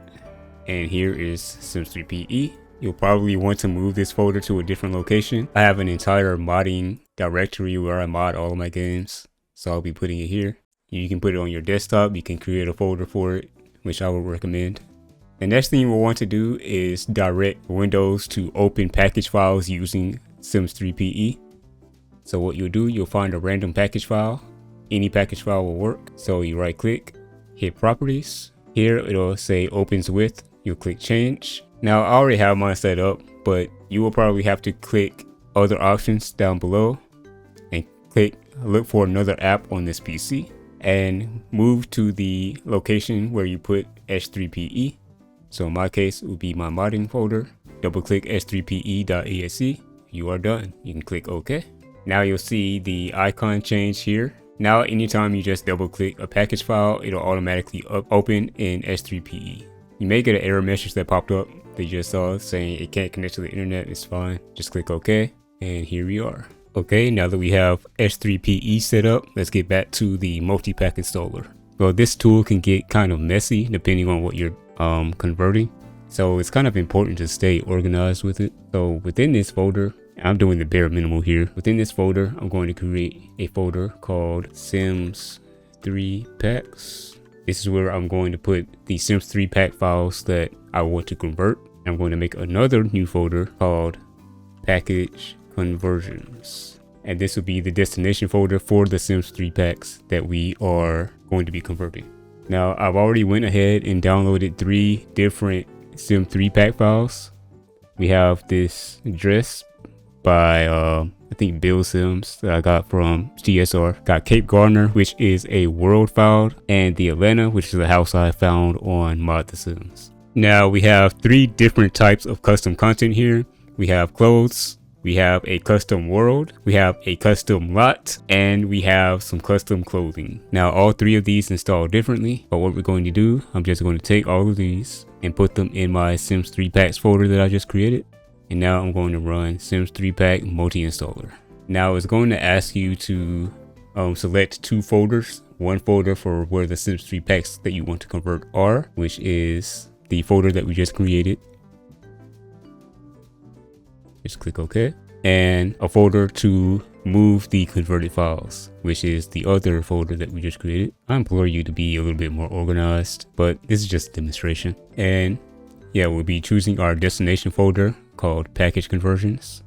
And here is Sims 3 PE. You'll probably want to move this folder to a different location. I have an entire modding directory where I mod all of my games, so I'll be putting it here. You can put it on your desktop, you can create a folder for it, which I would recommend. The next thing you will want to do is direct Windows to open package files using Sims 3 PE. So what you'll do, you'll find a random package file. Any package file will work. So you right click, hit properties. Here it'll say opens with, you'll click change. Now I already have mine set up, but you will probably have to click other options down below and click look for another app on this PC and move to the location where you put s3pe. So in my case, it would be my modding folder. Double click s3pe.exe. You are done. You can click OK. Now you'll see the icon change here. Now anytime you just double click a package file, it'll automatically open in s3pe. You may get an error message that popped up that you just saw saying it can't connect to the internet. It's fine. Just click OK. And here we are. Okay, now that we have S3PE set up, let's get back to the multi-pack installer. Well, this tool can get kind of messy depending on what you're converting. So it's kind of important to stay organized with it. So within this folder, I'm doing the bare minimum here. Within this folder, I'm going to create a folder called Sims 3 Packs. This is where I'm going to put the Sims 3 pack files that I want to convert. I'm going to make another new folder called Package Conversions. And this will be the destination folder for the Sims 3 packs that we are going to be converting. Now, I've already went ahead and downloaded 3 different Sim 3 pack files. We have this dress by I think Bill Sims that I got from CSR. Got Cape Garner, which is a world file, and the Atlanta, which is a house I found on Mod the Sims. Now we have 3 different types of custom content here. We have clothes, we have a custom world, we have a custom lot, and we have some custom clothing. Now all 3 of these install differently, but what we're going to do, I'm just going to take all of these and put them in my Sims 3 packs folder that I just created. And now I'm going to run Sims 3 pack multi-installer. Now it's going to ask you to select 2 folders. One folder for where the Sims 3 packs that you want to convert are, which is the folder that we just created. Just click OK. And a folder to move the converted files, which is the other folder that we just created. I implore you to be a little bit more organized, but this is just a demonstration. And yeah, we'll be choosing our destination folder called Package Conversions.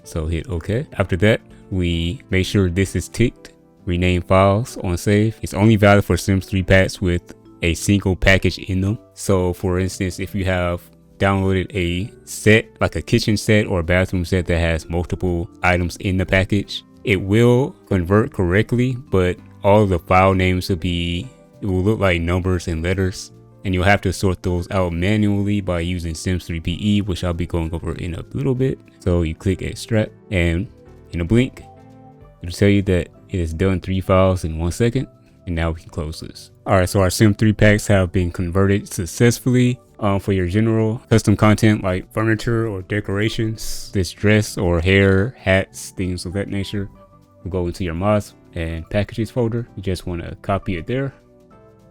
So hit OK. After that, we make sure this is ticked. Rename files on save. It's only valid for Sims 3 packs with a single package in them. So for instance, if you have downloaded a set, like a kitchen set or a bathroom set that has multiple items in the package, it will convert correctly, but all of the file names it will look like numbers and letters, and you'll have to sort those out manually by using Sims 3 PE, which I'll be going over in a little bit. So you click extract, and in a blink, it'll tell you that it has done 3 files in 1 second. And now we can close this. Alright, so our Sim 3 packs have been converted successfully. For your general custom content like furniture or decorations, this dress or hair, hats, things of that nature, will go into your mods and packages folder. You just want to copy it there.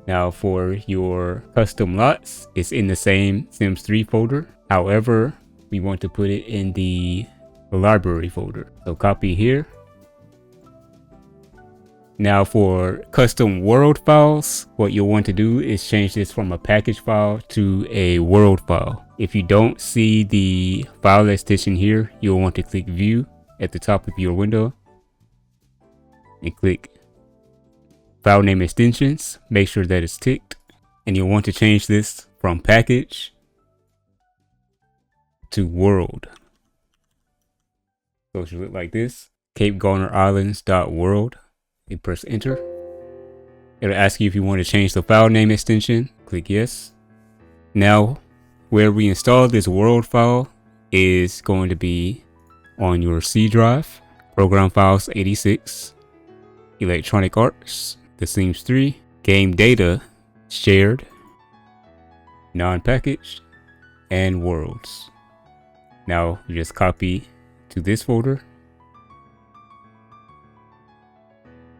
Now for your custom lots, it's in the same Sims 3 folder. However, we want to put it in the library folder. So copy here. Now for custom world files, what you'll want to do is change this from a package file to a world file. If you don't see the file extension here, you'll want to click view at the top of your window and click file name extensions. Make sure that it's ticked, and you'll want to change this from package to world. So it should look like this: Cape Garner Islands.world. You press enter. It'll ask you if you want to change the file name extension. Click yes. Now, where we install this world file is going to be on your C drive, Program Files 86, Electronic Arts, The Sims 3, Game Data, Shared, Non-Packaged, and Worlds. Now you just copy to this folder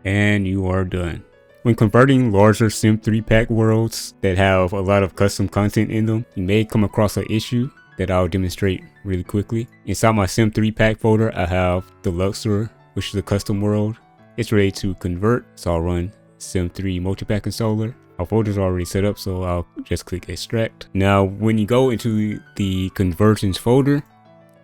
and you are done. When converting larger Sim 3 pack worlds that have a lot of custom content in them, you may come across an issue that I'll demonstrate really quickly. Inside my Sim 3 pack folder, I have the Luxor, which is a custom world. It's ready to convert, so I'll run Sim 3 multipack installer. Our folder's already set up, so I'll just click extract. Now, when you go into the conversions folder,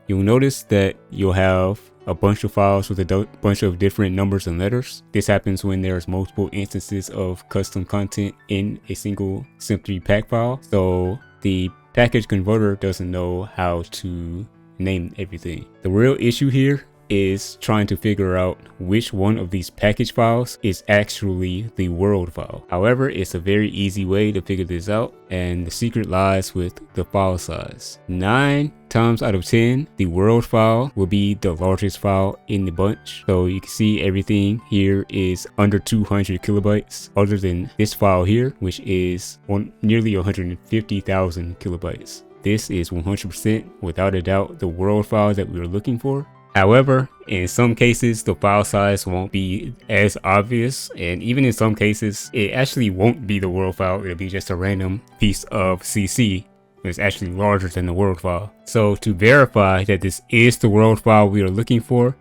you'll notice that you'll have a bunch of files with a bunch of different numbers and letters. This happens when there's multiple instances of custom content in a single Sim 3 pack file. So the package converter doesn't know how to name everything. The real issue here is trying to figure out which one of these package files is actually the world file. However, it's a very easy way to figure this out, and the secret lies with the file size. 9 times out of 10, the world file will be the largest file in the bunch. So you can see everything here is under 200 kilobytes, other than this file here, which is nearly 150,000 kilobytes. This is 100% without a doubt the world file that we were looking for. However, in some cases, the file size won't be as obvious, and even in some cases, it actually won't be the world file. It'll be just a random piece of CC that's actually larger than the world file. So to verify that this is the world file we are looking for,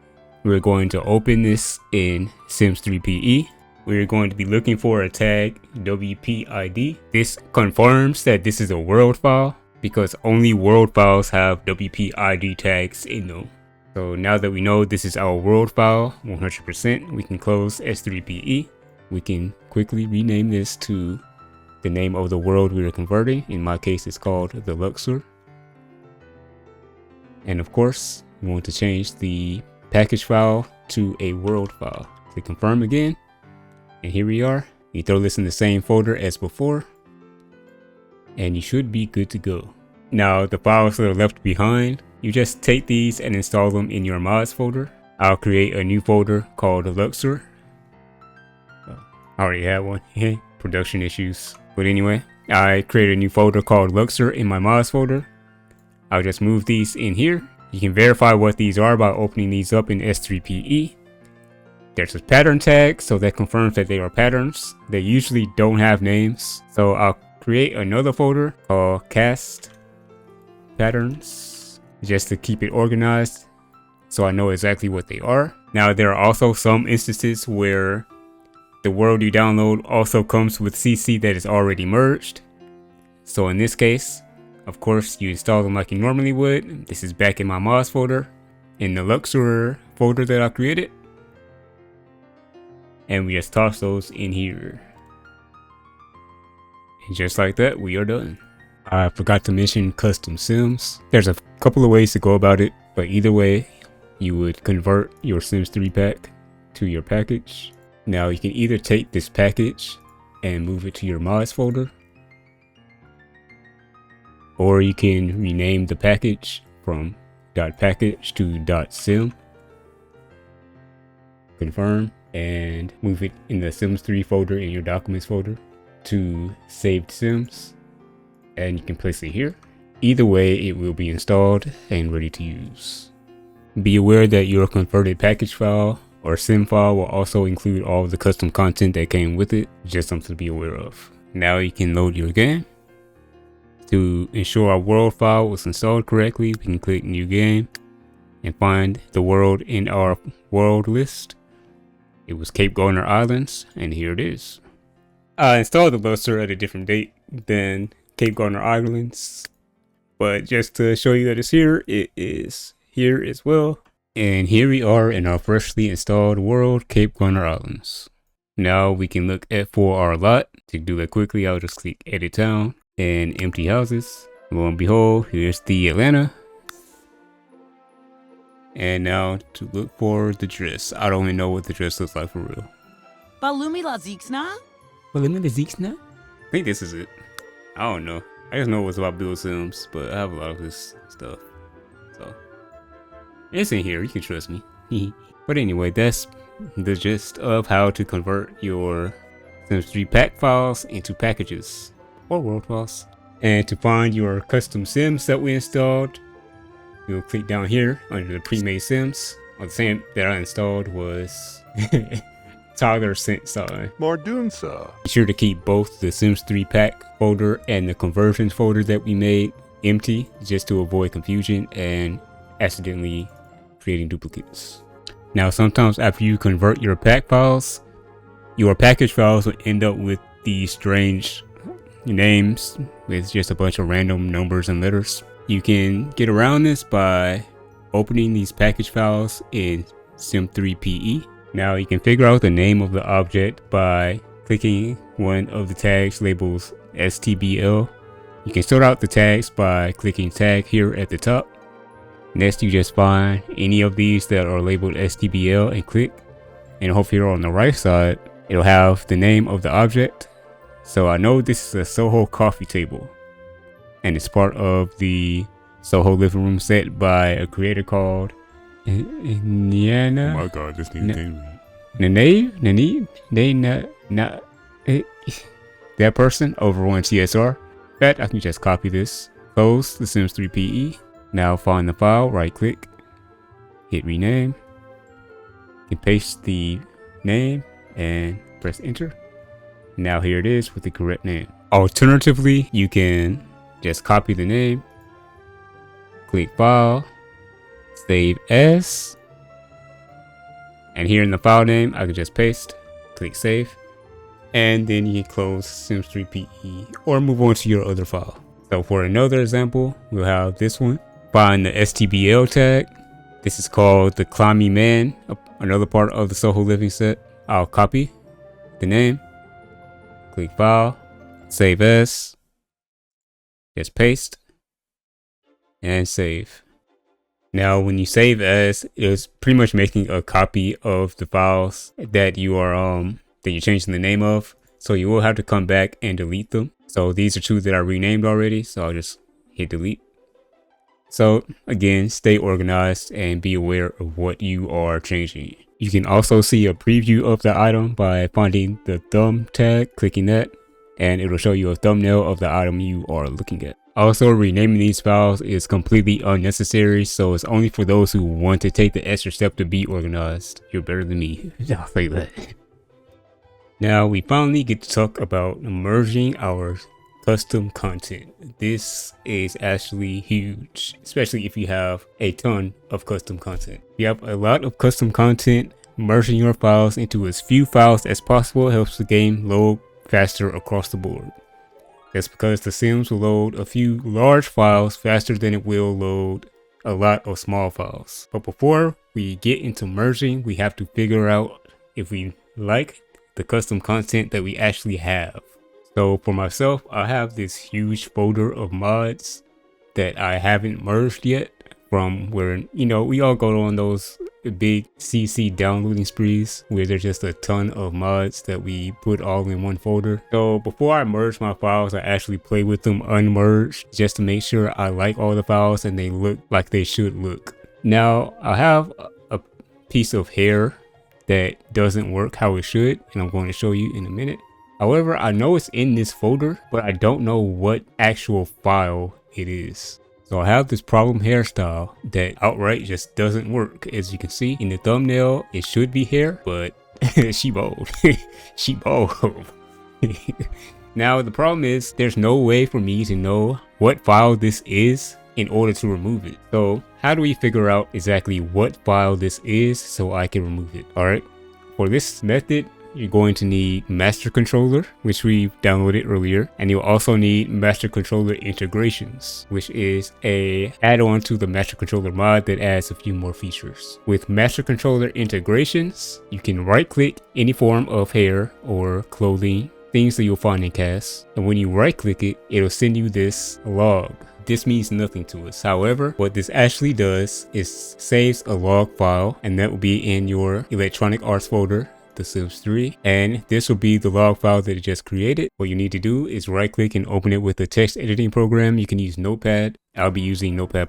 we're going to open this in Sims 3 PE. We're going to be looking for a tag WPID. This confirms that this is a world file because only world files have WPID tags in them. So now that we know this is our world file 100%, we can close S3PE. We can quickly rename this to the name of the world we are converting. In my case, it's called the Luxor. And of course, we want to change the package file to a world file. Click confirm again. And here we are. You throw this in the same folder as before, and you should be good to go. Now, the files that are left behind, you just take these and install them in your mods folder. I'll create a new folder called Luxor. I already had one. Production issues. But anyway, I created a new folder called Luxor in my mods folder. I'll just move these in here. You can verify what these are by opening these up in S3PE. There's a pattern tag, so that confirms that they are patterns. They usually don't have names. So I'll create another folder called Cast Patterns, just to keep it organized so I know exactly what they are. Now, there are also some instances where the world you download also comes with CC that is already merged. So in this case, of course, you install them like you normally would. This is back in my mods folder, in the Luxor folder that I created. And we just toss those in here. And just like that, we are done. I forgot to mention custom sims. There's a couple of ways to go about it, but either way, you would convert your Sims 3 pack to your package. Now you can either take this package and move it to your mods folder, or you can rename the package from .package to .sim. Confirm and move it in the Sims 3 folder in your documents folder to saved sims. And you can place it here. Either way, it will be installed and ready to use. Be aware that your converted package file or sim file will also include all of the custom content that came with it. Just something to be aware of. Now you can load your game. To ensure our world file was installed correctly, we can click new game and find the world in our world list. It was Cape Garner Islands, and here it is. I installed the Luxor at a different date than Cape Garner Islands, but just to show you that it's here, it is here as well. And here we are in our freshly installed world, Cape Garner Islands. Now we can look at for our lot. To do that quickly, I'll just click edit town and empty houses. Lo and behold, here's the Atlanta. And now to look for the dress. I don't even know what the dress looks like for real. Balumi la Zixna? Balumi la Zixna? I think this is it. I don't know. I just know it's about build sims, but I have a lot of this stuff. So it's in here, you can trust me. But anyway, that's the gist of how to convert your Sims 3 pack files into packages or world files. And to find your custom sims that we installed, We'll click down here under the pre-made sims. The same that I installed was Toddler Sent Sign. More doom, sir. Be sure to keep both the Sims 3 pack folder and the conversions folder that we made empty, just to avoid confusion and accidentally creating duplicates. Now, sometimes after you convert your pack files, your package files will end up with these strange names with just a bunch of random numbers and letters. You can get around this by opening these package files in Sim3PE. Now you can figure out the name of the object by clicking one of the tags labels STBL. You can sort out the tags by clicking tag here at the top. Next, you just find any of these that are labeled STBL and click. And over here on the right side, it'll have the name of the object. So I know this is a Soho coffee table, and it's part of the Soho living room set by a creator called Niana. Oh my god, this name can't read. That person over on TSR. In fact, I can just copy this, close the Sims 3 PE. Now find the file, right click, hit rename. You can paste the name and press enter. Now here it is with the correct name. Alternatively, you can just copy the name, click file, save as, and here in the file name I can just paste, click save, and then you can close Sims 3 PE or move on to your other file. So for another example, we'll have this one. Find the STBL tag. This is called the Climby Man, another part of the Soho living set. I'll copy the name, click file, save as, just paste, and save. Now when you save as, it's pretty much making a copy of the files that you are that you're changing the name of. So you will have to come back and delete them. So these are two that I renamed already, so I'll just hit delete. So again, stay organized and be aware of what you are changing. You can also see a preview of the item by finding the thumb tag, clicking that, and it'll show you a thumbnail of the item you are looking at. Also, renaming these files is completely unnecessary, so it's only for those who want to take the extra step to be organized. You're better than me, I'll say that. Now we finally get to talk about merging our custom content. This is actually huge, especially if you have a ton of custom content. If you have a lot of custom content, merging your files into as few files as possible helps the game load faster across the board. That's because the Sims will load a few large files faster than it will load a lot of small files. But before we get into merging, we have to figure out if we like the custom content that we actually have. So for myself, I have this huge folder of mods that I haven't merged yet, from where, you know, we all go on those big CC downloading sprees where there's just a ton of mods that we put all in one folder. So before I merge my files, I actually play with them unmerged just to make sure I like all the files and they look like they should look. Now I have a piece of hair that doesn't work how it should, and I'm going to show you in a minute. However, I know it's in this folder, but I don't know what actual file it is. So I have this problem hairstyle that outright just doesn't work. As you can see in the thumbnail, it should be hair, but she bald. She bald. Now the problem is there's no way for me to know what file this is in order to remove it. So how do we figure out exactly what file this is so I can remove it? Alright, for this method, you're going to need Master Controller, which we downloaded earlier, and you'll also need Master Controller Integrations, which is a add-on to the Master Controller mod that adds a few more features. With Master Controller Integrations, you can right-click any form of hair or clothing, things that you'll find in CAS, and when you right-click it, it'll send you this log. This means nothing to us. However, what this actually does is saves a log file, and that will be in your Electronic Arts folder, The Sims 3, and this will be the log file that it just created. What you need to do is right click and open it with a text editing program. You can use Notepad, I'll be using Notepad++.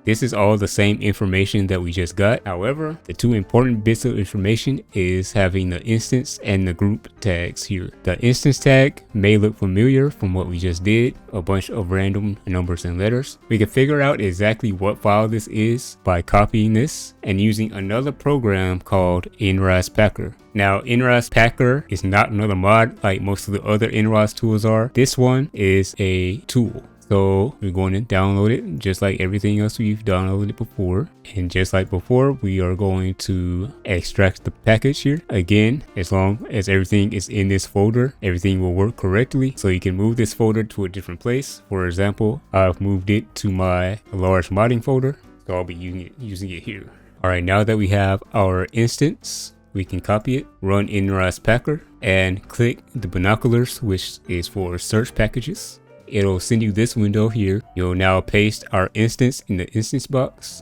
This is all the same information that we just got. However, the two important bits of information is having the instance and the group tags here. The instance tag may look familiar from what we just did, a bunch of random numbers and letters. We can figure out exactly what file this is by copying this and using another program called NRAAS Packer. Now, NRAAS Packer is not another mod like most of the other NRAAS tools are. This one is a tool. So we're going to download it just like everything else we've downloaded before. And just like before, we are going to extract the package here. Again, as long as everything is in this folder, everything will work correctly. So you can move this folder to a different place. For example, I've moved it to my large modding folder. So I'll be using it here. All right, now that we have our instance, we can copy it, run NRAAS Packer, and click the binoculars, which is for search packages. It'll send you this window here. You'll now paste our instance in the instance box.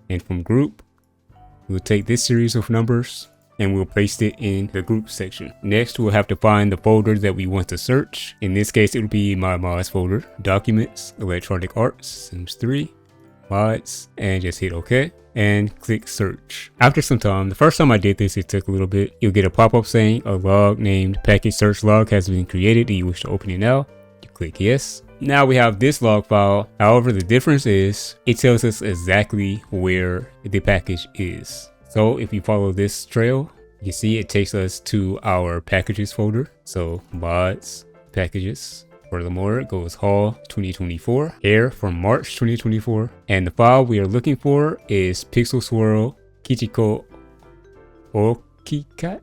And from group, we'll take this series of numbers and we'll paste it in the group section. Next, we'll have to find the folder that we want to search. In this case, it'll be my mods folder, documents, electronic arts, Sims 3, mods, and just hit OK and click search. After some time, the first time I did this, it took a little bit. You'll get a pop-up saying a log named package search log has been created. Do you wish to open it now? Click yes. Now we have this log file. However, the difference is it tells us exactly where the package is. So if you follow this trail, you see it takes us to our packages folder. So mods, packages. Furthermore, it goes Hall 2024, air from March 2024. And the file we are looking for is Pixel Swirl Kichiko Okikat.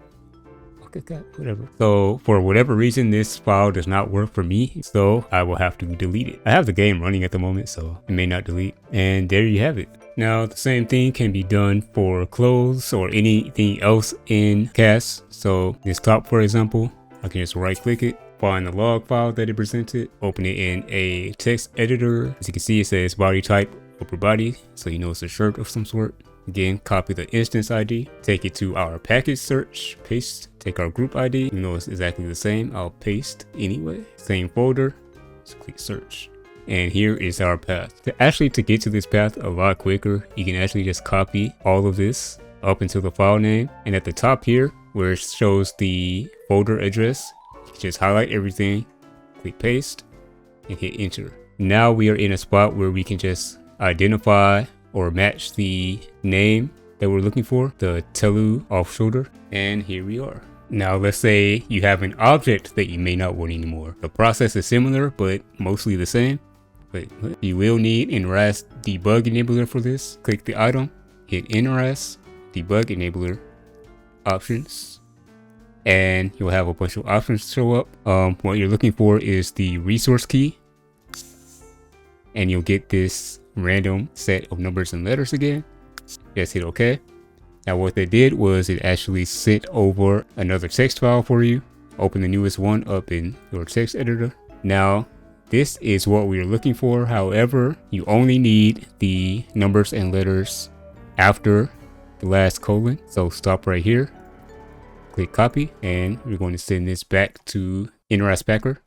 Whatever. So for whatever reason, this file does not work for me, so I will have to delete it. I have the game running at the moment, so it may not delete. And there you have it. Now the same thing can be done for clothes or anything else in CAS. So this top, for example, I can just right click it, find the log file that it presented, open it in a text editor. As you can see, it says body type upper body, so you know it's a shirt of some sort. Again, copy the instance ID, take it to our package search, paste, take our group ID, you know it's exactly the same, I'll paste anyway. Same folder, just click search. And here is our path. To get to this path a lot quicker, you can actually just copy all of this up until the file name. And at the top here, where it shows the folder address, you can just highlight everything, click paste, and hit enter. Now we are in a spot where we can just identify or match the name that we're looking for, the Telu off shoulder, and here we are. Now let's say you have an object that you may not want anymore. The process is similar, but mostly the same. But you will need NRAAS debug enabler for this. Click the item, hit NRAAS debug enabler options, and you'll have a bunch of options show up. What you're looking for is the resource key, and you'll get this random set of numbers and letters again. Just hit OK. Now what they did was it actually sent over another text file for you. Open the newest one up in your text editor. Now this is what we're looking for. However, you only need the numbers and letters after the last colon. So stop right here, click copy, and we're going to send this back to NRAAS Packer.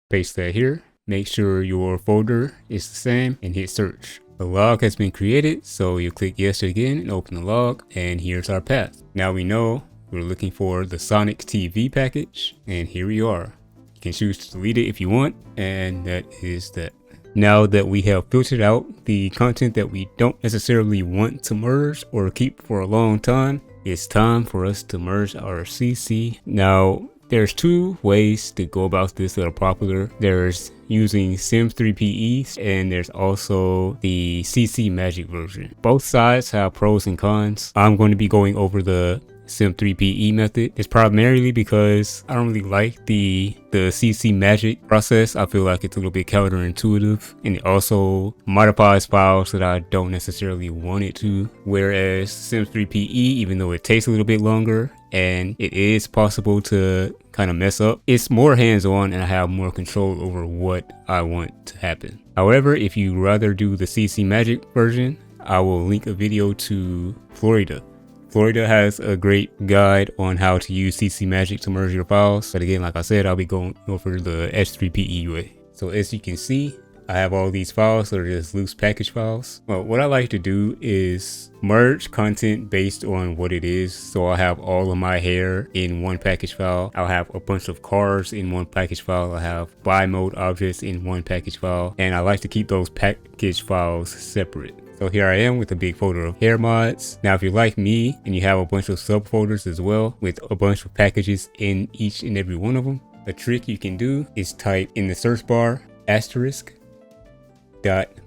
Paste that here. Make sure your folder is the same and hit search. The log has been created, so you click yes again and open the log, and here's our path. Now we know we're looking for the Sonic TV package, and here we are. You can choose to delete it if you want, and that is that. Now that we have filtered out the content that we don't necessarily want to merge or keep for a long time, it's time for us to merge our CC. Now, there's two ways to go about this that are popular. There's using Sims 3 PE, and there's also the CC Magic version. Both sides have pros and cons. I'm going to be going over the Sim 3 PE method. It's primarily because I don't really like the CC Magic process. I feel like it's a little bit counterintuitive, and it also modifies files that I don't necessarily want it to. Whereas Sims 3 PE, even though it takes a little bit longer and it is possible to kind of mess up, it's more hands-on and I have more control over what I want to happen. However, if you rather do the CC Magic version, I will link a video to Florida. Florida has a great guide on how to use CC Magic to merge your files. But again, like I said, I'll be going over the S3PE way. So as you can see, I have all these files that are just loose package files. Well, what I like to do is merge content based on what it is. So I'll have all of my hair in one package file. I'll have a bunch of cars in one package file. I have buy mode objects in one package file. And I like to keep those package files separate. So here I am with a big folder of hair mods. Now, if you're like me and you have a bunch of subfolders as well with a bunch of packages in each and every one of them, a trick you can do is type in the search bar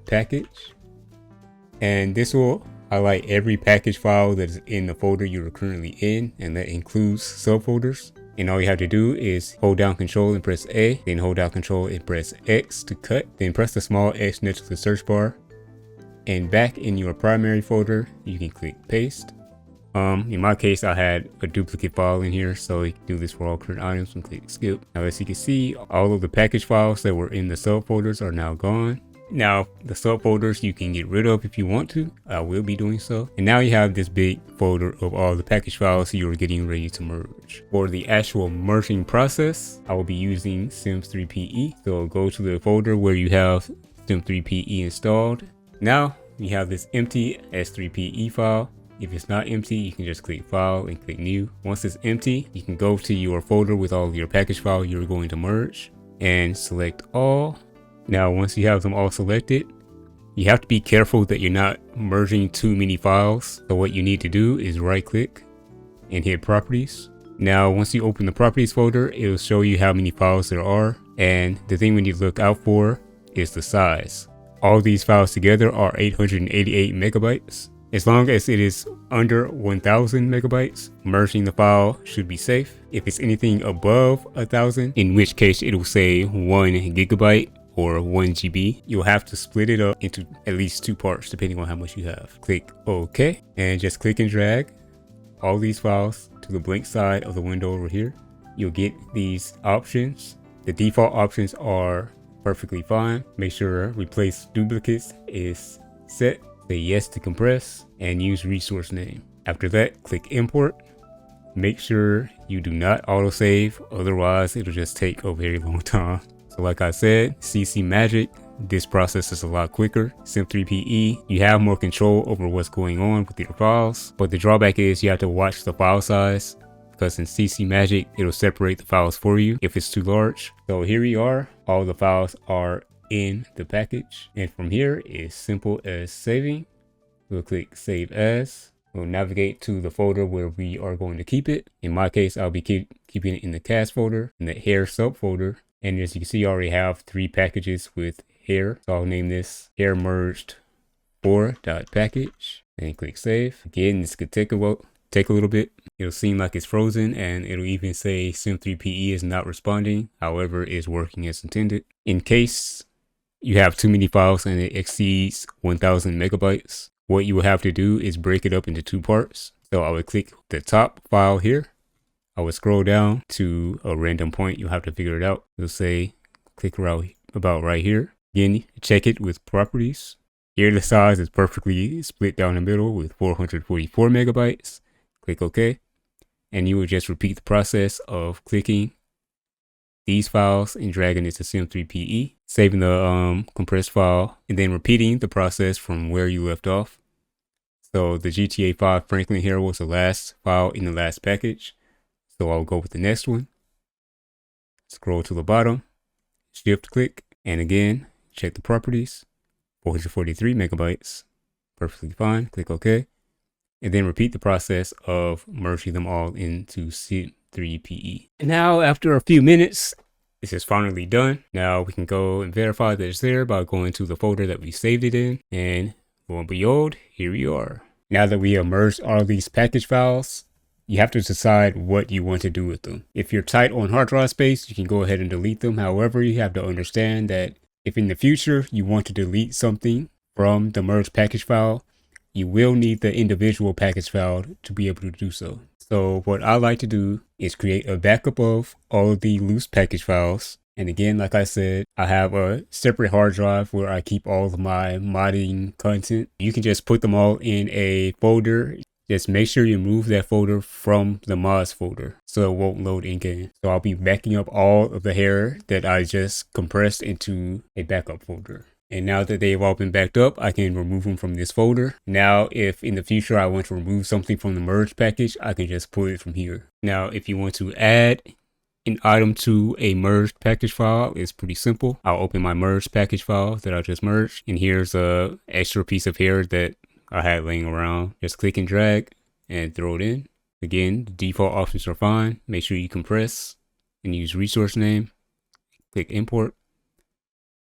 *package, and this will highlight every package file that is in the folder you're currently in, and that includes subfolders. And all you have to do is hold down Control and press A, then hold down Control and press X to cut, then press the small X next to the search bar. And back in your primary folder, you can click paste. In my case, I had a duplicate file in here, so you can do this for all current items and click skip. Now, as you can see, all of the package files that were in the subfolders are now gone. Now, the subfolders you can get rid of if you want to. I will be doing so. And now you have this big folder of all the package files you're getting ready to merge. For the actual merging process, I will be using Sims3PE. So go to the folder where you have Sim3PE installed. Now you have this empty S3PE file. If it's not empty, you can just click File and click New. Once it's empty, you can go to your folder with all of your package files you're going to merge and select all. Now, once you have them all selected, you have to be careful that you're not merging too many files. So what you need to do is right click and hit Properties. Now, once you open the Properties folder, it will show you how many files there are. And the thing we need to look out for is the size. All these files together are 888 megabytes. As long as it is under 1000 megabytes, merging the file should be safe. If it's anything above 1000, in which case it will say 1 gigabyte or 1 GB, you'll have to split it up into at least 2 parts depending on how much you have. Click OK and just click and drag all these files to the blank side of the window over here. You'll get these options. The default options are perfectly fine. Make sure replace duplicates is set. Say yes to compress and use resource name. After that, click import. Make sure you do not autosave, otherwise it'll just take a very long time. So like I said, CC Magic, this process is a lot quicker. Sim3PE, you have more control over what's going on with your files, but the drawback is you have to watch the file size, because in CC Magic, it'll separate the files for you if it's too large. So here we are, all the files are in the package, and from here it's simple as saving. We'll click Save As. We'll navigate to the folder where we are going to keep it. In my case, I'll be keeping it in the cast folder, in the hair subfolder. And as you can see, I already have 3 packages with hair. So I'll name this hair merged 4.package and click save. Again, this could take a little bit. It'll seem like it's frozen, and it'll even say Sim3PE is not responding. However, it's working as intended. In case you have too many files and it exceeds 1000 megabytes, what you will have to do is break it up into 2 parts. So I would click the top file here. I would scroll down to a random point. You'll have to figure it out. It'll say click around about right here. Again, check it with properties. Here the size is perfectly split down the middle with 444 megabytes. Click OK. And you will just repeat the process of clicking these files and dragging it to Sim3PE, saving the compressed file, and then repeating the process from where you left off. So the GTA 5 Franklin here was the last file in the last package. So I'll go with the next one. Scroll to the bottom, shift click, and again, check the properties. 443 megabytes, perfectly fine. Click OK. And then repeat the process of merging them all into Sim3PE. And now, after a few minutes, this is finally done. Now we can go and verify that it's there by going to the folder that we saved it in. And lo and behold, here we are. Now that we have merged all of these package files, you have to decide what you want to do with them. If you're tight on hard drive space, you can go ahead and delete them. However, you have to understand that if in the future you want to delete something from the merged package file, you will need the individual package file to be able to do so. So what I like to do is create a backup of all of the loose package files. And again, like I said, I have a separate hard drive where I keep all of my modding content. You can just put them all in a folder. just make sure you remove that folder from the mods folder so it won't load in game. So I'll be backing up all of the hair that I just compressed into a backup folder. And now that they've all been backed up, I can remove them from this folder. Now, if in the future I want to remove something from the merge package, I can just pull it from here. Now, if you want to add an item to a merged package file, it's pretty simple. I'll open my merged package file that I just merged. And here's a extra piece of hair that I had laying around. Just click and drag and throw it in. Again, the default options are fine. Make sure you compress and use resource name. Click import.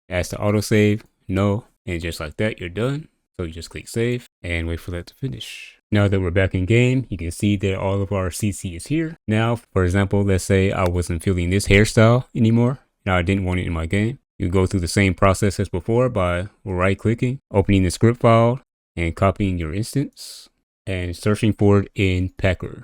Ask to autosave. No, and just like that, you're done. So you just click save and wait for that to finish. Now that we're back in game, you can see that all of our CC is here. Now, for example, let's say I wasn't feeling this hairstyle anymore. Now I didn't want it in my game. You go through the same process as before by right clicking, opening the script file and copying your instance and searching for it in Packer.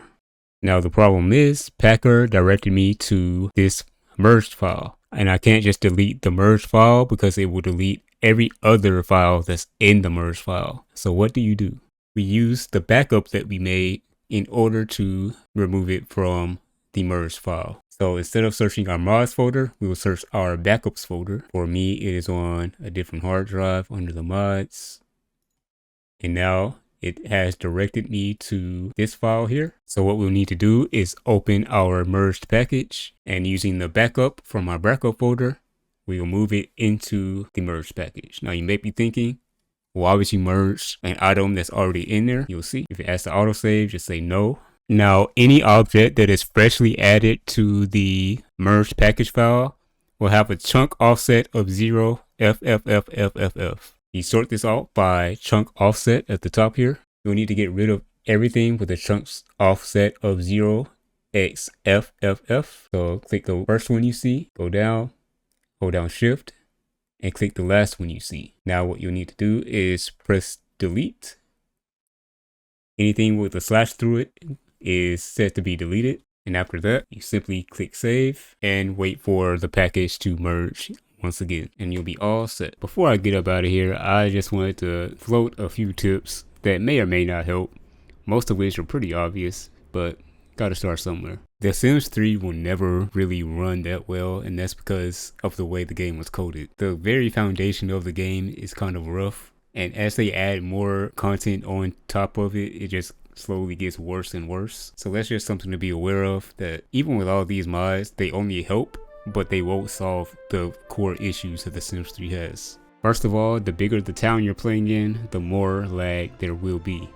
Now the problem is Packer directed me to this merged file, and I can't just delete the merged file because it will delete every other file that's in the merge file. So what do? We use the backup that we made in order to remove it from the merge file. So instead of searching our mods folder, we will search our backups folder. For me, it is on a different hard drive under the mods. And now it has directed me to this file here. So what we'll need to do is open our merged package, and using the backup from our backup folder, we will move it into the merge package. Now you may be thinking, why would you merge an item that's already in there? You'll see. If it asks to autosave, just say no. Now any object that is freshly added to the merged package file will have a chunk offset of 0 FFFFFF. You sort this out by chunk offset at the top here. You'll need to get rid of everything with a chunks offset of 0xFFF. So click the first one you see, go down, hold down shift and click the last one you see. Now what you'll need to do is press delete. Anything with a slash through it is set to be deleted. And after that, you simply click save and wait for the package to merge once again, and you'll be all set. Before I get up out of here, I just wanted to float a few tips that may or may not help, most of which are pretty obvious, but gotta start somewhere. The Sims 3 will never really run that well, and that's because of the way the game was coded. The very foundation of the game is kind of rough, and as they add more content on top of it, it just slowly gets worse and worse. So that's just something to be aware of, that even with all these mods, they only help, but they won't solve the core issues that The Sims 3 has. First of all, the bigger the town you're playing in, the more lag there will be.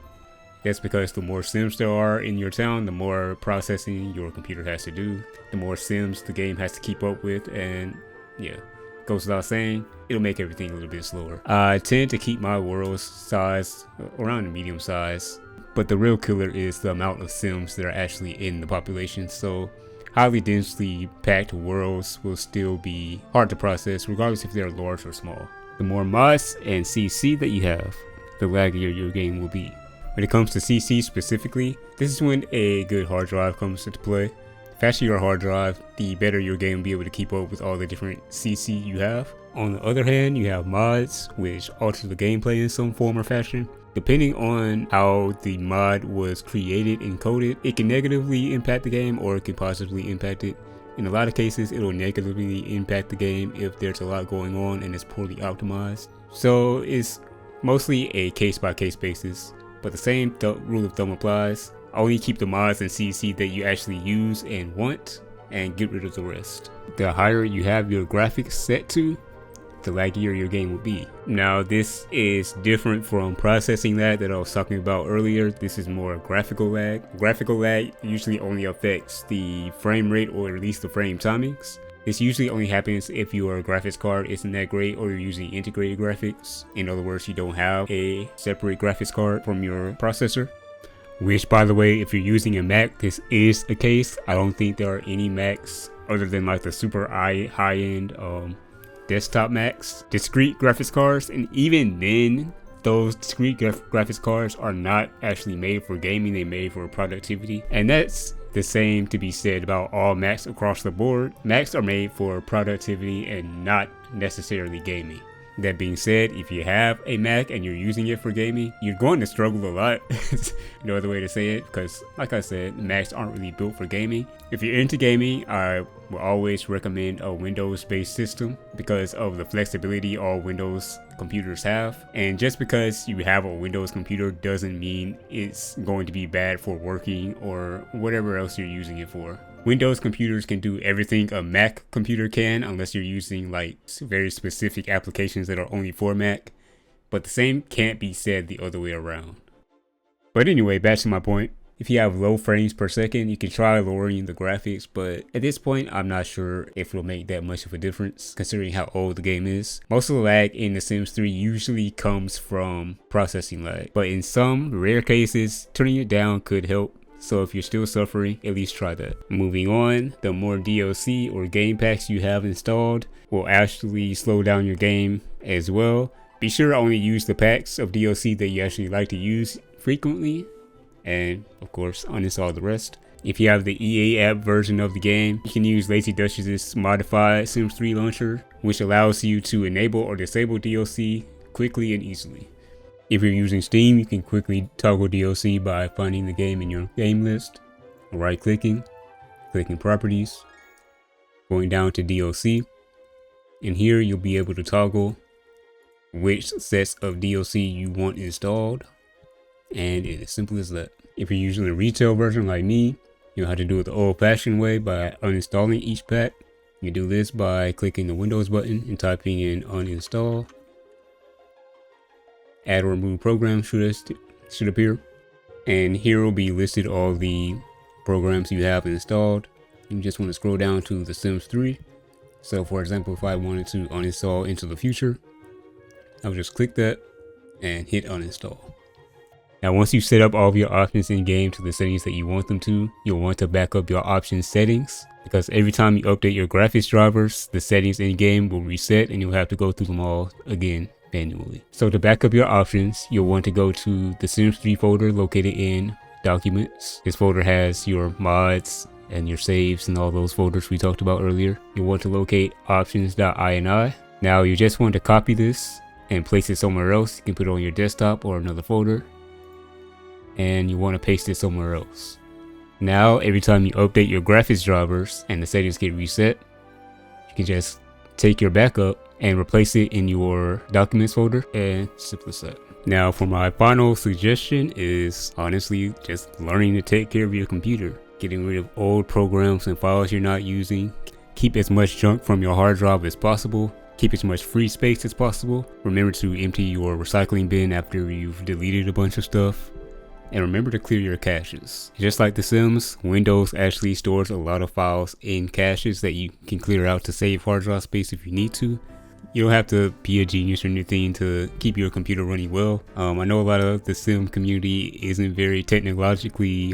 That's because the more Sims there are in your town, the more processing your computer has to do, the more Sims the game has to keep up with, and yeah, goes without saying, it'll make everything a little bit slower. I tend to keep my world size around the medium size, but the real killer is the amount of Sims that are actually in the population, so highly densely packed worlds will still be hard to process regardless if they're large or small. The more mods and CC that you have, the laggier your game will be. When it comes to CC specifically, this is when a good hard drive comes into play. The faster your hard drive, the better your game will be able to keep up with all the different CC you have. On the other hand, you have mods which alter the gameplay in some form or fashion. Depending on how the mod was created and coded, it can negatively impact the game or it can positively impact it. In a lot of cases, it will negatively impact the game if there's a lot going on and it's poorly optimized. So it's mostly a case-by-case basis, but the same rule of thumb applies. Only keep the mods and CC that you actually use and want, and get rid of the rest. The higher you have your graphics set to, the laggier your game will be. Now this is different from processing lag that I was talking about earlier. This is more graphical lag. Graphical lag usually only affects the frame rate or at least the frame timings. This usually only happens if your graphics card isn't that great or you're using integrated graphics. In other words, you don't have a separate graphics card from your processor. Which, by the way, if you're using a Mac, this is a case. I don't think there are any Macs other than like the super high-end desktop Macs, discrete graphics cards, and even then, those discrete graphics cards are not actually made for gaming, they're made for productivity. And that's the same to be said about all Macs across the board. Macs are made for productivity and not necessarily gaming. That being said, if you have a Mac and you're using it for gaming, you're going to struggle a lot. No other way to say it, because like I said, Macs aren't really built for gaming. If you're into gaming, I will always recommend a Windows-based system because of the flexibility all Windows computers have. And just because you have a Windows computer doesn't mean it's going to be bad for working or whatever else you're using it for. Windows computers can do everything a Mac computer can unless you're using like very specific applications that are only for Mac, but the same can't be said the other way around. But anyway, back to my point. If you have low frames per second, you can try lowering the graphics, but at this point, I'm not sure if it'll make that much of a difference considering how old the game is. Most of the lag in The Sims 3 usually comes from processing lag, but in some rare cases, turning it down could help. So if you're still suffering, at least try that. Moving on, the more DLC or game packs you have installed will actually slow down your game as well. Be sure to only use the packs of DLC that you actually like to use frequently, and of course uninstall the rest. If you have the EA app version of the game, you can use Lazy Duchess's modified Sims 3 launcher, which allows you to enable or disable DLC quickly and easily. If you're using Steam, you can quickly toggle DLC by finding the game in your game list, right-clicking, clicking Properties, going down to DLC, and here you'll be able to toggle which sets of DLC you want installed, and it's as simple as that. If you're using the retail version like me, you'll have to do it the old-fashioned way by uninstalling each pack. You do this by clicking the Windows button and typing in uninstall. Add or remove program should appear, and here will be listed all the programs you have installed. You just want to scroll down to The Sims 3. So for example, if I wanted to uninstall Into the Future, I would just click that and hit uninstall. Now once you set up all of your options in game to the settings that you want them to, you'll want to back up your options settings, because every time you update your graphics drivers, the settings in game will reset and you'll have to go through them all again manually. So to back up your options, you'll want to go to the Sims 3 folder located in Documents. This folder has your mods and your saves and all those folders we talked about earlier. You'll want to locate options.ini. Now you just want to copy this and place it somewhere else. You can put it on your desktop or another folder, and you want to paste it somewhere else. Now every time you update your graphics drivers and the settings get reset, you can just take your backup and replace it in your documents folder, and simple as that. Now for my final suggestion is honestly just learning to take care of your computer. Getting rid of old programs and files you're not using. Keep as much junk from your hard drive as possible. Keep as much free space as possible. Remember to empty your recycling bin after you've deleted a bunch of stuff. And remember to clear your caches. Just like The Sims, Windows actually stores a lot of files in caches that you can clear out to save hard drive space if you need to. You don't have to be a genius or anything to keep your computer running well. I know a lot of the Sim community isn't very technologically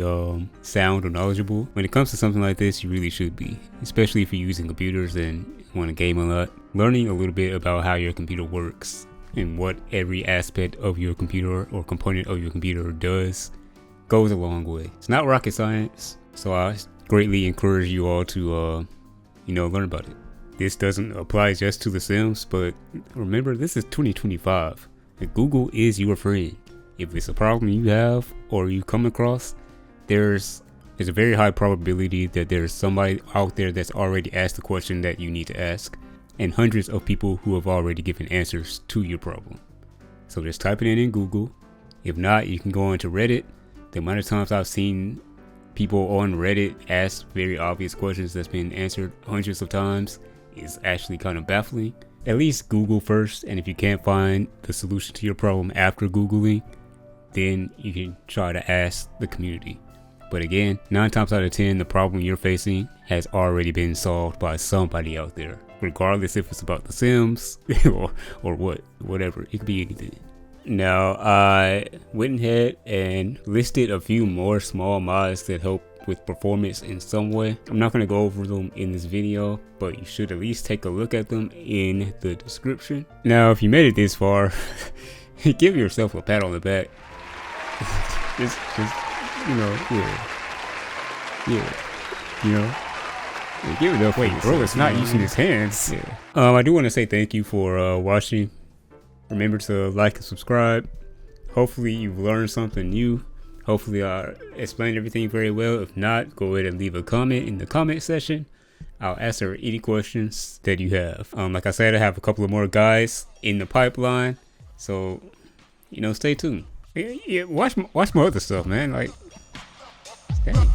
sound or knowledgeable. When it comes to something like this, you really should be, especially if you're using computers and want to game a lot. Learning a little bit about how your computer works and what every aspect of your computer or component of your computer does goes a long way. It's not rocket science, so I greatly encourage you all to learn about it. This doesn't apply just to The Sims, but remember, this is 2025. Google is your friend. If it's a problem you have or you come across, there's a very high probability that there's somebody out there that's already asked the question that you need to ask, and hundreds of people who have already given answers to your problem. So just type it in Google. If not, you can go onto Reddit. The amount of times I've seen people on Reddit ask very obvious questions that's been answered hundreds of times is actually kind of baffling. At least Google first, and if you can't find the solution to your problem after Googling, then you can try to ask the community. But again, 9 times out of 10, the problem you're facing has already been solved by somebody out there, regardless if it's about The Sims or whatever. It could be anything. Now, I went ahead and listed a few more small mods that help with performance in some way. I'm not going to go over them in this video, but you should at least take a look at them in the description. Now, if you made it this far, give yourself a pat on the back. just give it up. Wait, bro, it's not using his hands. I do want to say thank you for watching Remember to like and subscribe. Hopefully you've learned something new. Hopefully I explained everything very well. If not, go ahead and leave a comment in the comment section. I'll answer any questions that you have. Like I said, I have a couple of more guys in the pipeline, so stay tuned. Yeah, watch my other stuff, man. Like, dang.